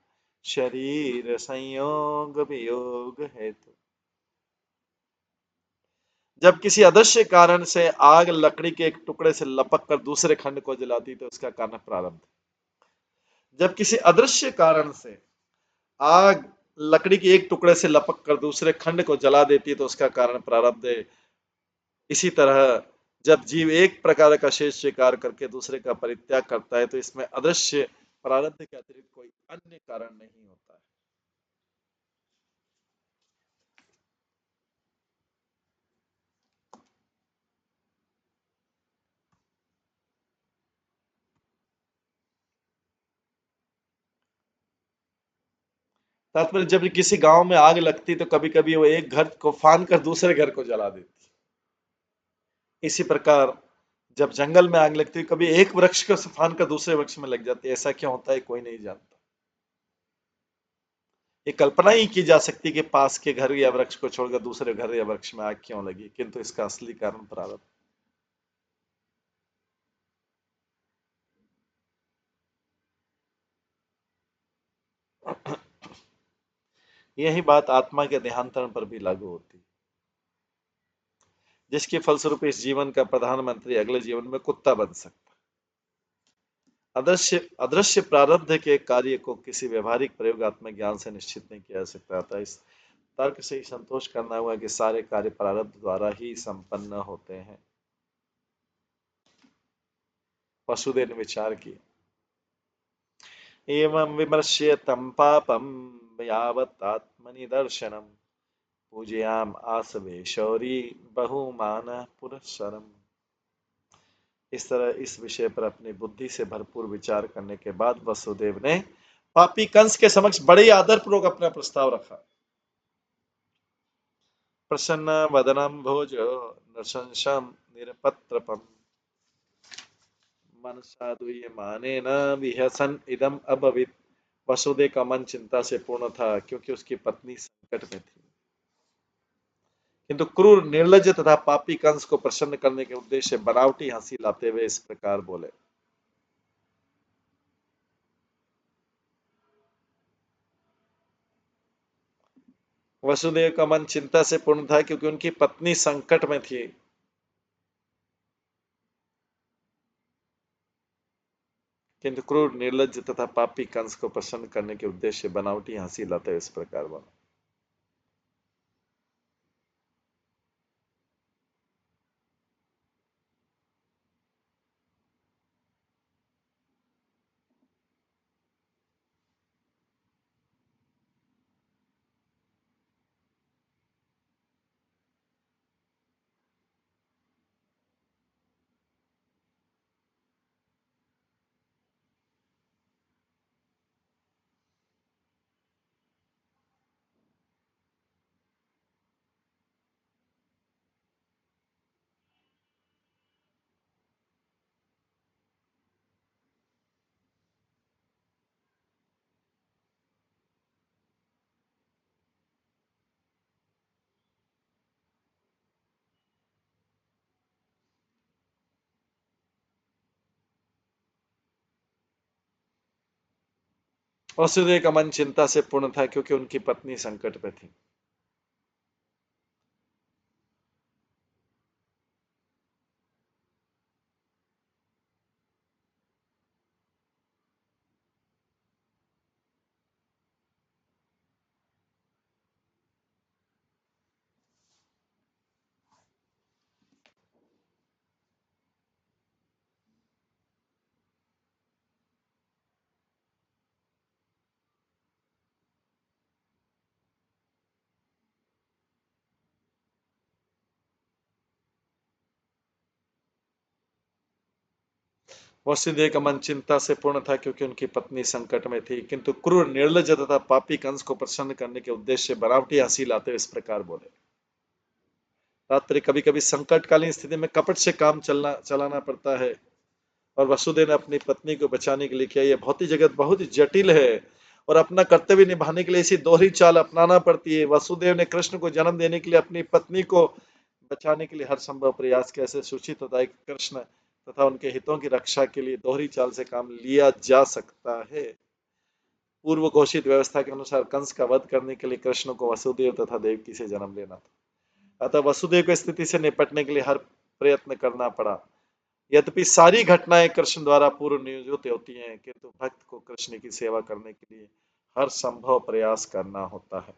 शरीर संयोग वियोग हेतु। जब किसी अदृश्य कारण से आग लकड़ी के एक टुकड़े से लपक कर दूसरे खंड को जलाती तो उसका कारण प्रारब्ध। जब किसी अदृश्य कारण से आग लकड़ी के एक टुकड़े से लपक कर दूसरे खंड को जला देती है तो उसका कारण प्रारब्ध है। इसी तरह जब जीव एक प्रकार का शेष स्वीकार करके दूसरे का परित्याग करता है तो इसमें अदृश्य प्रारब्ध के अतिरिक्त कोई अन्य कारण नहीं होता है। तात्पर्य जब किसी गांव में आग लगती तो कभी कभी वो एक घर को फान कर दूसरे घर को जला देती। इसी प्रकार जब जंगल में आग लगती है कभी एक वृक्ष को फान कर दूसरे वृक्ष में लग जाती है। ऐसा क्यों होता है कोई नहीं जानता। ये कल्पना ही की जा सकती है कि पास के घर या वृक्ष को छोड़कर दूसरे घर या वृक्ष में आग क्यों लगी, किंतु इसका असली कारण प्रारब्ध। यही बात आत्मा के देहांतरण पर भी लागू होती है, जिसके फलस्वरूप इस जीवन का प्रधानमंत्री अगले जीवन में कुत्ता बन सकता है। अदृश्य अदृश्य प्रारब्ध के कार्य को किसी व्यवहारिक प्रयोगात्मक ज्ञान से निश्चित नहीं किया जा सकता था। इस तर्क से ही संतोष करना हुआ कि सारे कार्य प्रारब्ध द्वारा ही संपन्न होते हैं। वसुदेव ने विचार किया, एवं विमर्श्य तम पापम यावत् आत्मनिदर्शनम पूजयाम आसवे शौरी बहुमान पुरस्सरम। इस तरह इस विषय पर अपनी बुद्धि से भरपूर विचार करने के बाद वसुदेव ने पापी कंस के समक्ष बड़े आदरपूर्वक अपना प्रस्ताव रखा। प्रसन्न वदनम भोज नृशंसम निरपत्रपम मनसा दूयमानेन विहसन इदम अभवित। वसुदेव का मन चिंता से पूर्ण था क्योंकि उसकी पत्नी संकट में थी, किंतु क्रूर निर्लज्ज तथा पापी कंस को प्रसन्न करने के उद्देश्य से बनावटी हंसी लाते हुए इस प्रकार बोले। वसुदेव का मन चिंता से पूर्ण था क्योंकि उनकी पत्नी संकट में थी, किंतु क्रूर निर्लज्ज तथा पापी कंस को प्रसन्न करने के उद्देश्य से बनावटी हंसी लाते हुए इस प्रकार बोले। वसुदेव का मन चिंता से पूर्ण था क्योंकि उनकी पत्नी संकट में थी। वसुदेव का मन चिंता से पूर्ण था क्योंकि उनकी पत्नी संकट में थी, किंतु क्रूर, निर्लज्ज तथा पापी कंस को प्रसन्न करने के उद्देश्य से बनावटी हंसी लाते हुए इस प्रकार बोले। तात्पर्य, कभी कभी संकटकालीन स्थिति में कपट से काम चलाना पड़ता है, और वसुदेव ने अपनी पत्नी को बचाने के लिए किया। यह भौतिक जगत बहुत ही जटिल है और अपना कर्तव्य निभाने के लिए इसी दोहरी चाल अपनाना पड़ती है। वसुदेव ने कृष्ण को जन्म देने के लिए अपनी पत्नी को बचाने के लिए हर संभव प्रयास किया। ऐसे सूचित होता है कि कृष्ण तथा उनके हितों की रक्षा के लिए दोहरी चाल से काम लिया जा सकता है। पूर्व घोषित व्यवस्था के अनुसार कंस का वध करने के लिए कृष्ण को वसुदेव तथा देवकी से जन्म लेना था। अतः वसुदेव को स्थिति से निपटने के लिए हर प्रयत्न करना पड़ा। यद्यपि सारी घटनाएं कृष्ण द्वारा पूर्व नियोजित होती हैं, किंतु भक्त को कृष्ण की सेवा करने के लिए हर संभव प्रयास करना होता है।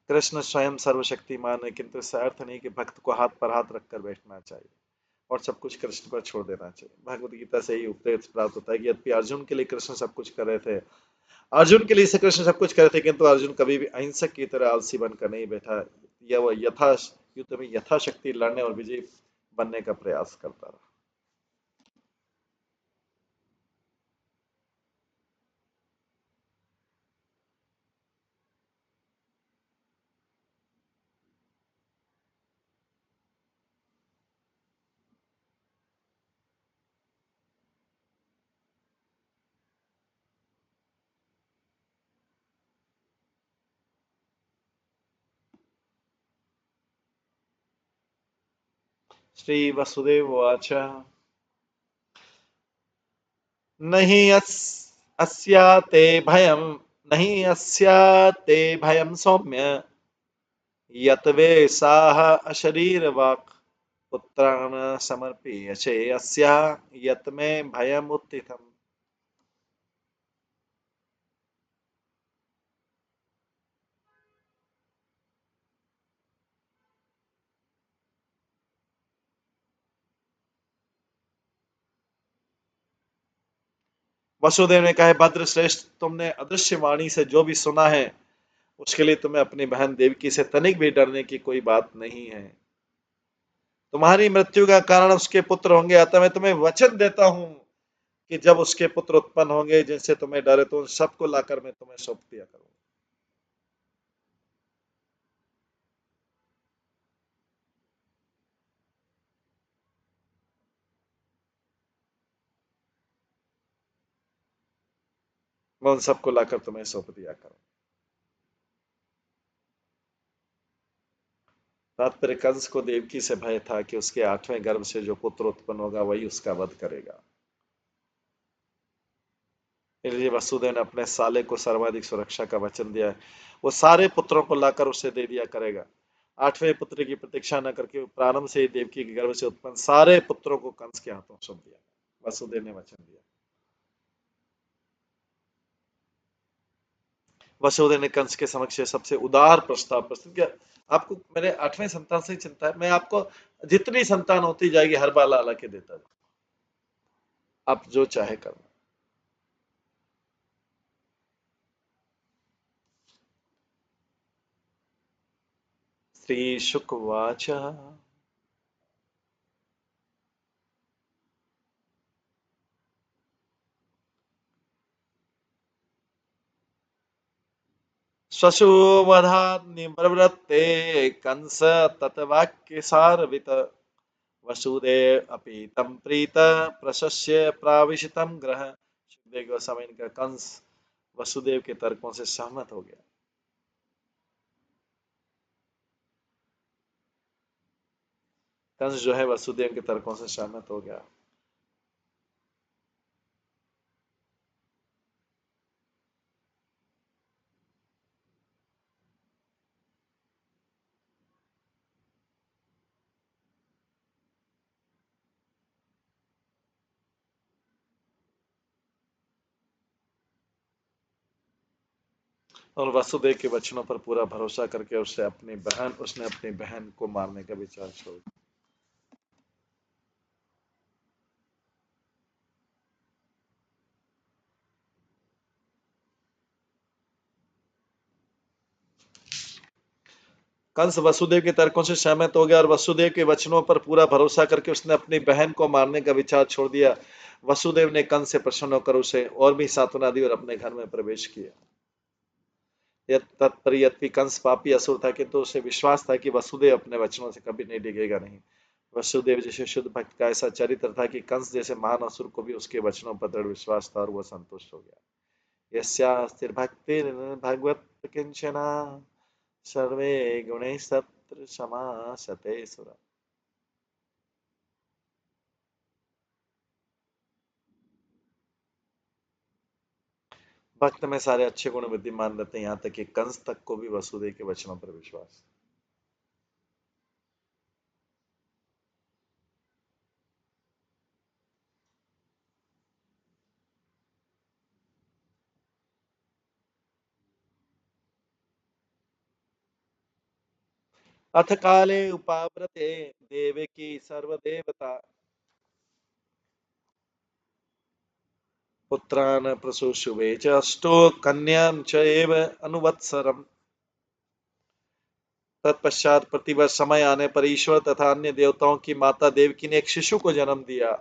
कृष्ण स्वयं सर्वशक्तिमान है, किंतु इसका अर्थ नहीं कि भक्त को हाथ पर हाथ रखकर बैठना चाहिए और सब कुछ कृष्ण पर छोड़ देना चाहिए। भगवत गीता से ही उपदेश प्राप्त होता है कि यद्यपि अर्जुन के लिए कृष्ण सब कुछ कर रहे थे, अर्जुन के लिए से कृष्ण सब कुछ कर रहे थे, किंतु अर्जुन कभी भी अहिंसक की तरह आलसी बनकर नहीं बैठा। यह वह युद्ध में यथाशक्ति लड़ने और विजयी बनने का प्रयास करता रहा। श्री वसुदेव उवाच। नहि अस्या ते भयं नहि अस्या ते भयं सौम्य यत वे साह अशरीरवाक् पुत्रान् समर्पयेचे अस्या यत मे भयम् उत्थितम्। वसुदेव ने कहा, भद्र श्रेष्ठ, तुमने अदृश्य वाणी से जो भी सुना है उसके लिए तुम्हें अपनी बहन देवकी से तनिक भी डरने की कोई बात नहीं है। तुम्हारी मृत्यु का कारण उसके पुत्र होंगे, अतः मैं तुम्हें वचन देता हूं कि जब उसके पुत्र उत्पन्न होंगे जिनसे तुम्हें डरे, तो उन सबको लाकर मैं तुम्हें सौंप दिया करूंगा। मैं उन सबको लाकर तुम्हें सौंप दिया करूंगा। तात्पर्य, कंस को देवकी से भय था कि उसके 8वें गर्भ से जो पुत्र उत्पन्न होगा वही उसका वध करेगा। इसलिए वसुदेव ने अपने साले को सर्वाधिक सुरक्षा का वचन दिया है। वो सारे पुत्रों को लाकर उसे दे दिया करेगा। 8वें पुत्र की प्रतीक्षा न करके प्रारंभ से ही देवकी के गर्भ से उत्पन्न सारे पुत्रों को कंस के हाथों सौंप दिया। वसुदेव ने वचन दिया। वसुदेव ने कंस के समक्ष सबसे उदार प्रस्ताव प्रस्तुत किया। आपको मेरे 8वें संतान से ही चिंता है, मैं आपको जितनी संतान होती जाएगी हर बार ला के देता जाऊं, आप जो चाहे करना। श्री शुकवाच। श्वशुर्वधात् निवृत्ते कंस ततवाक्यसारवित् वसुदेव अपि तं प्रीत प्रशस्य प्राविशितं ग्रह। सुखदेव गोस्वामी का कंस वसुदेव के तर्कों से सहमत हो गया। कंस जो है वसुदेव के तर्कों से सहमत हो गया। और वसुदेव के वचनों पर पूरा भरोसा करके उसने अपनी बहन को मारने का विचार छोड़ दिया। कंस वसुदेव के तर्कों से सहमत हो गया और वसुदेव के वचनों पर पूरा भरोसा करके उसने अपनी बहन को मारने का विचार छोड़ दिया। वसुदेव ने कंस से प्रसन्न होकर उसे और भी सांत्वना दी और अपने घर में प्रवेश किया। यद्यपि कंस पापी असुर था, किंतु उसे विश्वास था कि वसुदेव अपने वचनों से कभी नहीं डिगेगा नहीं। वसुदेव जैसे शुद्ध भक्त का ऐसा चरित्र था कि कंस जैसे महान असुर को भी उसके वचनों पर दृढ़ विश्वास था और वह संतुष्ट हो गया। यस्यास्तिर्भक्तिर्भगवत् किंचना सर्वे गुणैः सत्र समासते सुरा। भक्त में सारे अच्छे गुण विद्यमान रहते हैं, यहाँ तक कि कंस तक को भी वसुदेव के वचनों पर विश्वास। अथ काले उपाव्रते देवकी सर्वदेवता पुत्रान् प्रसूशुवे च अष्टो कन्यां च एव अनुवत्सरम्। तत्पश्चात प्रतिवर्ष समय आने पर ईश्वर तथा अन्य देवताओं की माता देवकी ने एक शिशु को जन्म दिया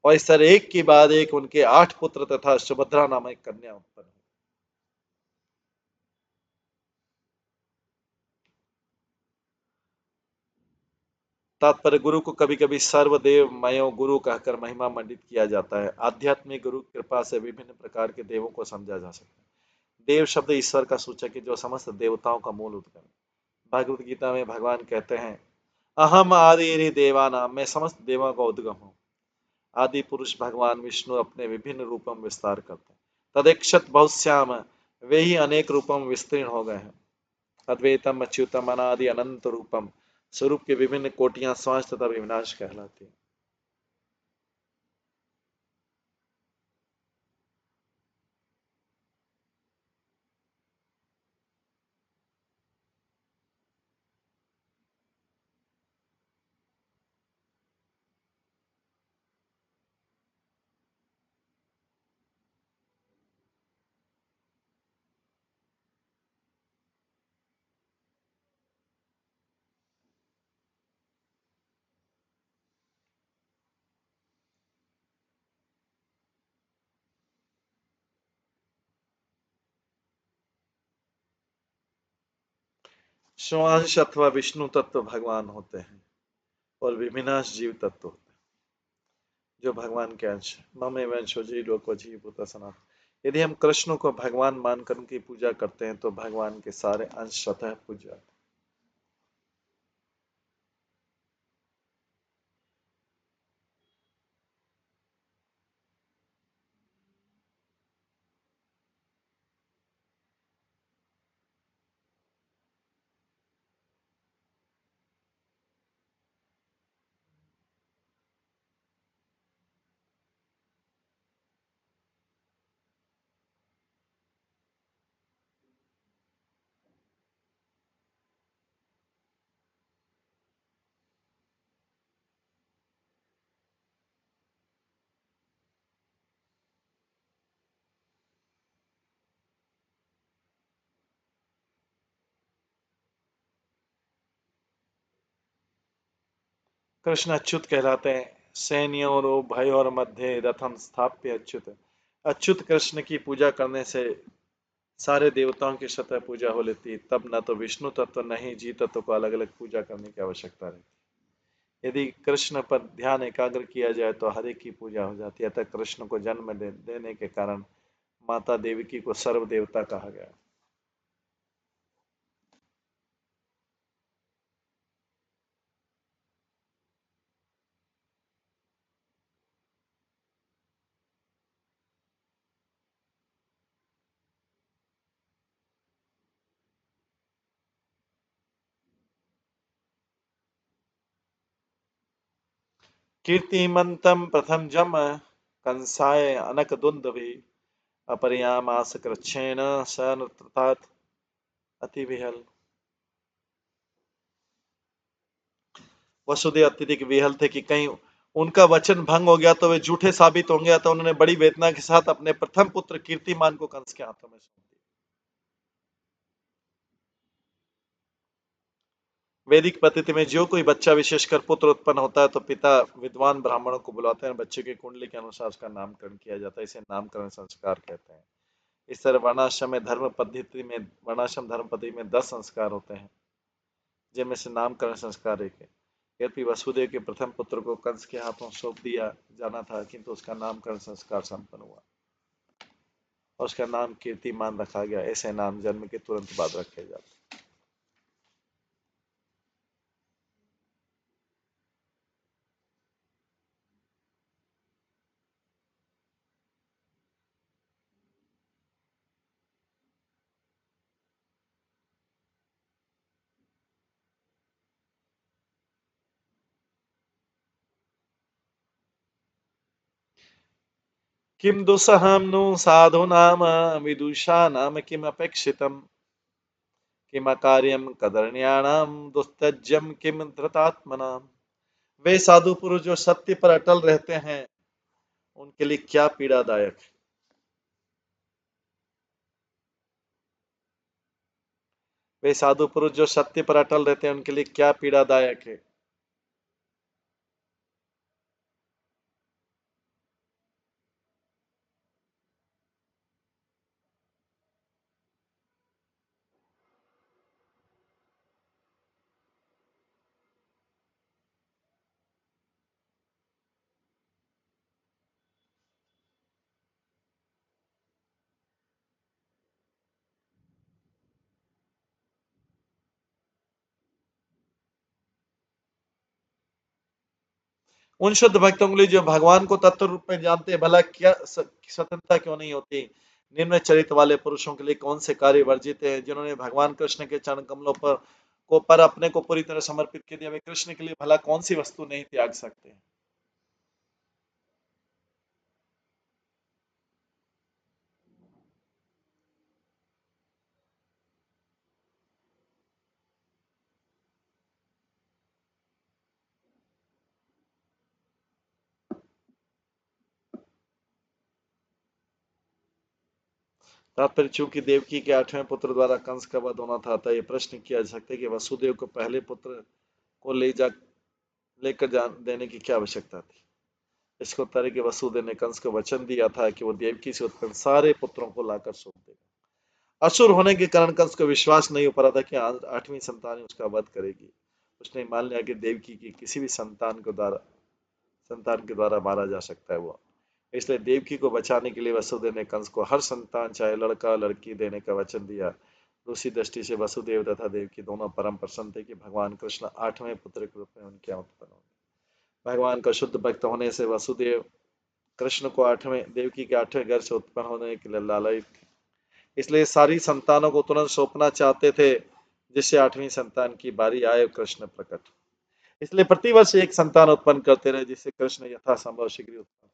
और इस तरह एक के बाद एक उनके 8 पुत्र तथा सुभद्रा नामक एक कन्या उत्पन्न हुई। तात्पर्य गुरु को कभी कभी सर्वदेव मयो गुरु कहकर महिमा मंडित किया जाता है। आध्यात्मिक गुरु की कृपा से विभिन्न प्रकार के देवों को समझा जा सकता है। देव शब्द ईश्वर का सूचक है जो समस्त देवताओं का मूल उद्गम है। भगवत गीता में भगवान कहते हैं, अहम आदि देवानाम, मैं समस्त देवों का उद्गम हूँ। आदि पुरुष भगवान विष्णु अपने विभिन्न रूपों में विस्तार करते हैं। तदेक्षत बहुश्याम, वे ही अनेक रूपों में विस्तीर्ण हो गए हैं। अद्वैतम अच्युतम अनादि अनंत रूपम, स्वरूप के विभिन्न कोटियां सांस तथा विनाश कहलाती हैं। शिवांश अथवा विष्णु तत्व भगवान होते हैं और विभिन्नाश जीव तत्व होते हैं जो भगवान के अंश। मम एवं जी लोको जीव सनातन। यदि हम कृष्ण को भगवान मानकर उनकी पूजा करते हैं तो भगवान के सारे अंश स्वतः पूज जाते हैं। कृष्ण अच्युत कहलाते हैं। सैन्यों भय और मध्य रथम स्थाप्य अच्युत। अच्युत कृष्ण की पूजा करने से सारे देवताओं की स्वतः पूजा हो लेती, तब न तो विष्णु तत्व न ही जी तत्व को अलग अलग पूजा करने की आवश्यकता रहती। यदि कृष्ण पर ध्यान एकाग्र किया जाए तो हर एक की पूजा हो जाती है। अतः कृष्ण को जन्म देने के कारण माता देवकी को सर्व देवता कहा गया। कीर्तिमंतम प्रथम जम कंसाय अनक दुंदभि अपरियामास कृच्छेन स नृतात अति विहल। वसुदेव अत्यधिक विहल थे कि कहीं उनका वचन भंग हो गया तो वे झूठे साबित होंगे, तो उन्होंने बड़ी वेदना के साथ अपने प्रथम पुत्र कीर्तिमान को कंस के हाथों में सौंप दिया। वैदिक पद्धति में जो कोई बच्चा विशेषकर पुत्र उत्पन्न होता है तो पिता विद्वान ब्राह्मणों को बुलाते हैं, बच्चे की कुंडली के अनुसार उसका नामकरण किया जाता है। इसे नामकरण संस्कार कहते हैं। इस तरह वर्णाश्रम धर्म पद्धति में 10 संस्कार होते हैं, जिनमें से नामकरण संस्कार एक है। यद्यपि वसुदेव के प्रथम पुत्र को कंस के हाथों सौंप दिया जाना था, किंतु उसका नामकरण संस्कार संपन्न हुआ और उसका नाम कीर्तिमान रखा गया। ऐसे नाम जन्म के तुरंत बाद रखे जाते हैं। किम दुस्सहं नु साधूनाम विदुषानाम किम अपेक्षितम् किम अकार्यम कदर्ण्याणाम दुस्तज्यम किम धृतात्मनाम। वे साधु पुरुष जो सत्य पर अटल रहते हैं, उनके लिए क्या पीड़ादायक है। वे साधु पुरुष जो सत्य पर अटल रहते हैं, उनके लिए क्या पीड़ादायक है। उन शुद्ध भक्तों के लिए जो भगवान को तत्व रूप में जानते हैं, भला क्या स्वतंत्रता क्यों नहीं होती। निम्न चरित्र वाले पुरुषों के लिए कौन से कार्य वर्जित है। जिन्होंने भगवान कृष्ण के चरण कमलों पर अपने को पूरी तरह समर्पित कर दिया, वे कृष्ण के लिए भला कौन सी वस्तु नहीं त्याग सकते। तात्पर्य, चूंकि देवकी के 8वें पुत्र द्वारा कंस का वध होना था, अतः यह प्रश्न किया जा सकता है कि वसुदेव को पहले पुत्र को लेकर देने की क्या आवश्यकता थी। इसको उत्तर है कि वसुदेव ने कंस को वचन दिया था कि वो देवकी से उत्पन्न सारे पुत्रों को लाकर सौंप देगा। असुर होने के कारण कंस को विश्वास नहीं हो पा रहा था कि 8वीं संतान उसका वध करेगी। उसने मान लिया कि देवकी की किसी भी संतान के द्वारा मारा जा सकता है वो। इसलिए देवकी को बचाने के लिए वसुदेव ने कंस को हर संतान, चाहे लड़का लड़की, देने का वचन दिया। दूसरी दृष्टि से वसुदेव तथा देवकी दोनों परम प्रसन्न थे कि भगवान कृष्ण 8वें पुत्र के रूप में उनके यहाँ उत्पन्न होंगे। भगवान का शुद्ध भक्त होने से वसुदेव कृष्ण को देवकी के 8वें घर से उत्पन्न होने के लिए लालयित थे। इसलिए सारी संतानों को तुरंत सौंपना चाहते थे, जिससे 8वीं संतान की बारी आए कृष्ण प्रकट। इसलिए प्रतिवर्ष एक संतान उत्पन्न करते रहे, जिससे कृष्ण यथासंभव शीघ्र उत्पन्न।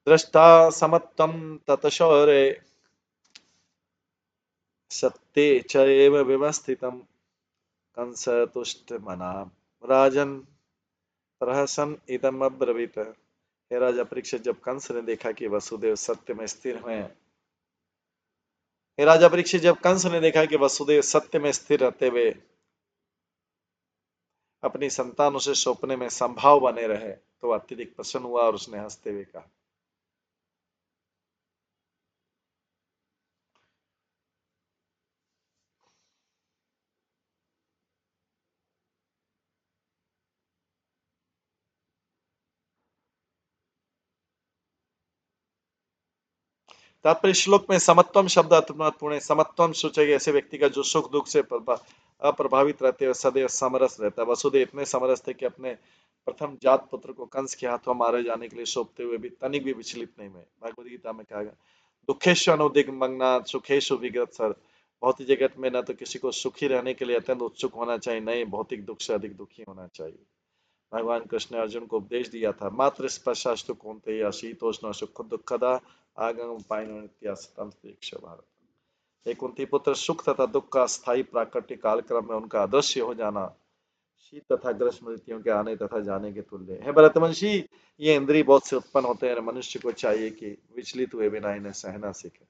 दृष्टा समत्वं ततशौरे सत्ये च एव व्यवस्थितं कंस तुष्टमना राजन प्रहसन इदम अब्रवीत। हे राजा परीक्षित, जब कंस ने देखा कि वसुदेव सत्य में स्थिर हैं हे राजा परीक्षित, जब कंस ने देखा कि वसुदेव सत्य में स्थिर रहते हुए अपनी संतान उसे सौंपने में संभाव बने रहे, तो अत्यधिक प्रसन्न हुआ और उसने हंसते हुए कहा। तात्पर्य, श्लोक में समत्वम शब्द महत्वपूर्ण है। समत्वम सूचक ऐसे व्यक्ति का जो सुख दुख से अप्रभावित रहते हुए सदैव समरस रहता है। वसुदेव इतने समरस थे कि अपने प्रथम जात पुत्र को कंस के हाथों मारे जाने के लिए सौंपते हुए भी तनिक भी विचलित नहीं हुए। भगवद गीता में कहा गया, दुखेशु अनुदिग्मग्ना सुखेशु विगत सर। भौतिक जगत में न तो किसी को सुखी रहने के लिए अत्यंत उत्सुक होना चाहिए, न ही भौतिक दुख से अधिक दुखी होना चाहिए। भगवान कृष्ण ने अर्जुन को उपदेश दिया था, मात्र स्पर्शास्तु कौन्तेय शीतोष्ण सुख दुखदा आगम पाइनो भारत। हे कुंती पुत्र, सुख तथा दुख का स्थायी प्राकृतिक कालक्रम में उनका अदृश्य हो जाना शीत तथा ग्रीष्म ऋतुओं के आने तथा जाने के तुल्य है। भरतवंशी, ये इंद्रिय बहुत से उत्पन्न होते हैं, मनुष्य को चाहिए कि विचलित हुए बिना इन्हें सहना सीखे।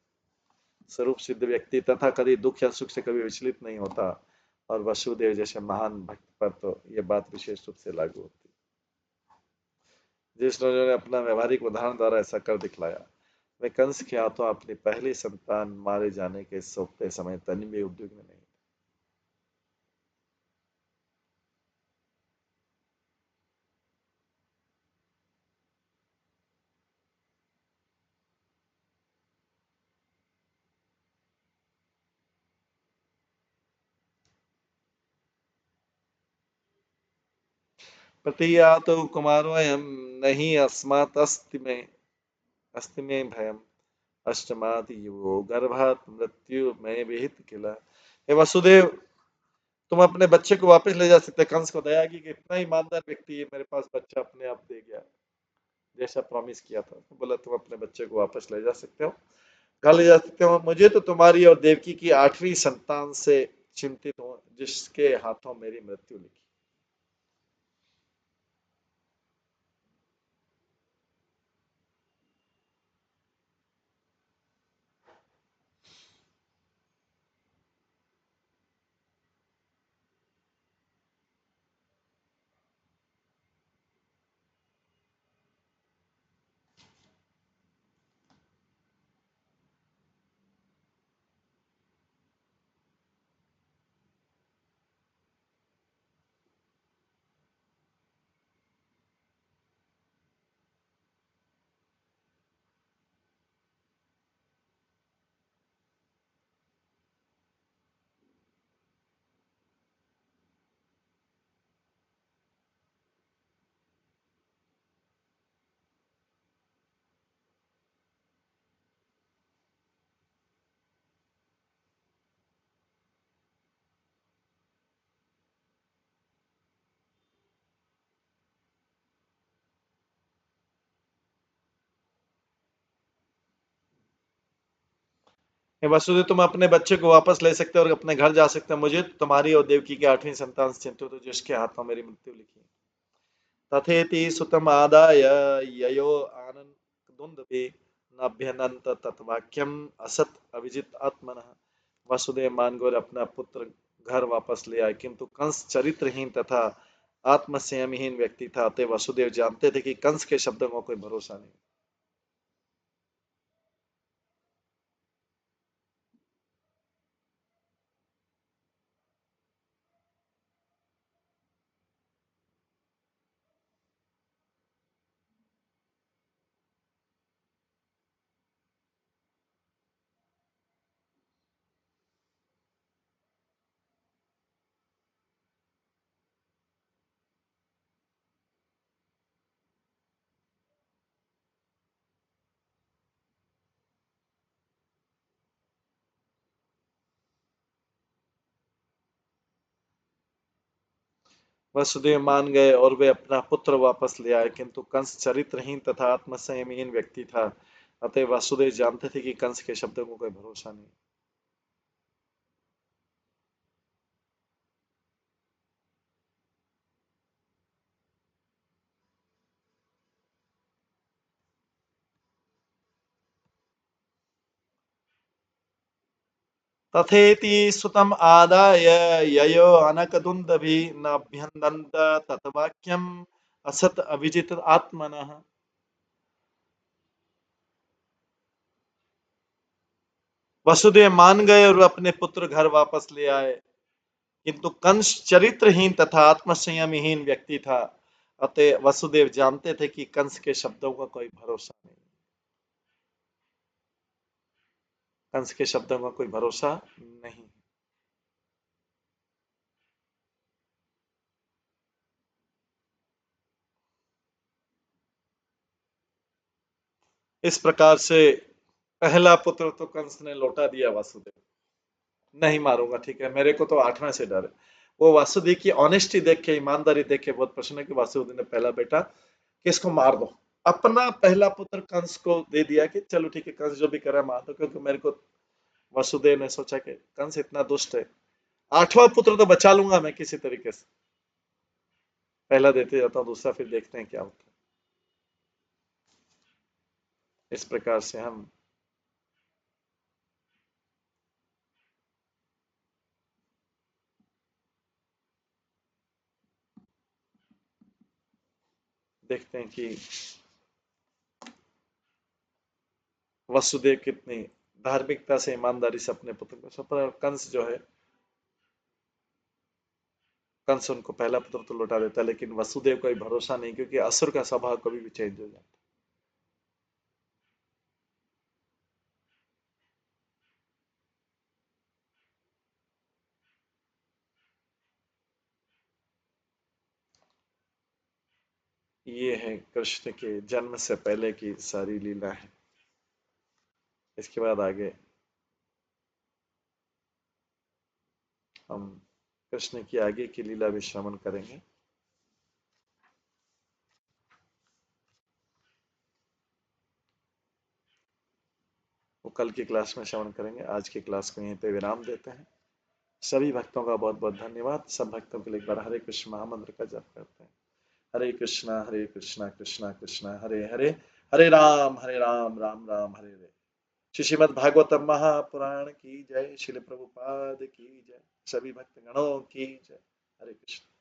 स्वरूप सिद्ध व्यक्ति तथा कभी दुख या सुख से कभी विचलित नहीं होता, और वसुदेव जैसे महान भक्त पर तो ये बात विशेष रूप से लागू होती है। जिस ने अपना व्यवहारिक उदाहरण द्वारा ऐसा कर दिखलाया, वे कंस के हाथों अपनी पहली संतान मारे जाने के सोचते समय तनि भी उद्योग में नहीं। प्रतियातो कुमारोऽयं नहि अस्मात् अस्ति में भयम् अष्टमात् युवो गर्भात् मृत्यु में विहित किला। हे वसुदेव, तुम अपने बच्चे को वापस ले जा सकते हैं। कंस को दया की कि इतना ईमानदार व्यक्ति है, मेरे पास बच्चा अपने आप दे गया जैसा प्रॉमिस किया था। तो बोला तुम अपने बच्चे को वापस ले जा सकते हो, कहा ले जा सकते हो। मुझे तो तुम्हारी और देवकी की 8वीं संतान से चिंतित हूँ, जिसके हाथों मेरी मृत्यु लिखी। हे वसुदेव, तुम अपने बच्चे को वापस ले सकते हो और अपने घर जा सकते हो। मुझे तुम्हारी और देवकी की 8वीं संतान से चिंतित हो, जिसके हाथों मेरी मृत्यु लिखी। तथेति सुतम आदाय ययो आनन्दुन्दुभि नाभ्यनंत तत्वाक्यम असत अभिजित आत्मनः। वसुदेव मान गौर अपना पुत्र घर वापस ले आए, किंतु कंस चरित्रहीन तथा आत्म संयमहीन व्यक्ति था। अतः वसुदेव जानते थे कि कंस के शब्दों का कोई भरोसा नहीं। वसुदेव मान गए और वे अपना पुत्र वापस ले आए, किंतु कंस चरित्रहीन तथा आत्मसंयमहीन व्यक्ति था। अतः वासुदेव जानते थे कि कंस के शब्दों को कोई भरोसा नहीं। तथेति सुतम आदाय ययो अनकदुन्दभि नाभ्यनंदत तत्वाक्यम असत अभिजित आत्मनः। वसुदेव मान गए और वे अपने पुत्र घर वापस ले आए, किंतु कंस चरित्रहीन तथा आत्मसंयमहीन व्यक्ति था। अतः वसुदेव जानते थे कि कंस के शब्दों का कोई भरोसा नहीं। कंस के शब्दों का कोई भरोसा नहीं। इस प्रकार से पहला पुत्र तो कंस ने लौटा दिया वासुदेव, नहीं मारूंगा, ठीक है, मेरे को तो 8वें से डर है। वो वासुदेव की ऑनेस्टी देख के, ईमानदारी देख के बहुत प्रसन्न है कि वासुदेव ने पहला बेटा कि इसको मार दो। अपना पहला पुत्र कंस को दे दिया कि चलो ठीक है, कंस जो भी करे मार दो, क्योंकि मेरे को वसुदेव ने सोचा कि कंस इतना दुष्ट है, 8वां पुत्र तो बचा लूंगा मैं किसी तरीके से, पहला देते जाता हूँ, दूसरा फिर देखते हैं क्या होता है। इस प्रकार से हम देखते हैं कि वसुदेव कितनी धार्मिकता से, ईमानदारी से अपने पुत्र को सौंपा। कंस जो है, कंस उनको पहला पुत्र तो लौटा देता है, लेकिन वसुदेव का भरोसा नहीं, क्योंकि असुर का स्वभाव कभी भी चेंज हो जाता है। ये है कृष्ण के जन्म से पहले की सारी लीला है। इसके बाद आगे हम कृष्ण की आगे की लीला भी श्रवण करेंगे। वो कल की क्लास में श्रवण करेंगे। आज की क्लास को यहीं पे विराम देते हैं। सभी भक्तों का बहुत बहुत धन्यवाद। सब भक्तों के लिए एक बार हरे कृष्ण महामंत्र का जप करते हैं। हरे कृष्णा कृष्णा कृष्णा हरे हरे, हरे राम राम राम हरे हरे। श्री श्रीमद् भागवतम महापुराण की जय, श्रील प्रभुपाद की जय, सभी भक्त गणों की जय। हरे कृष्ण।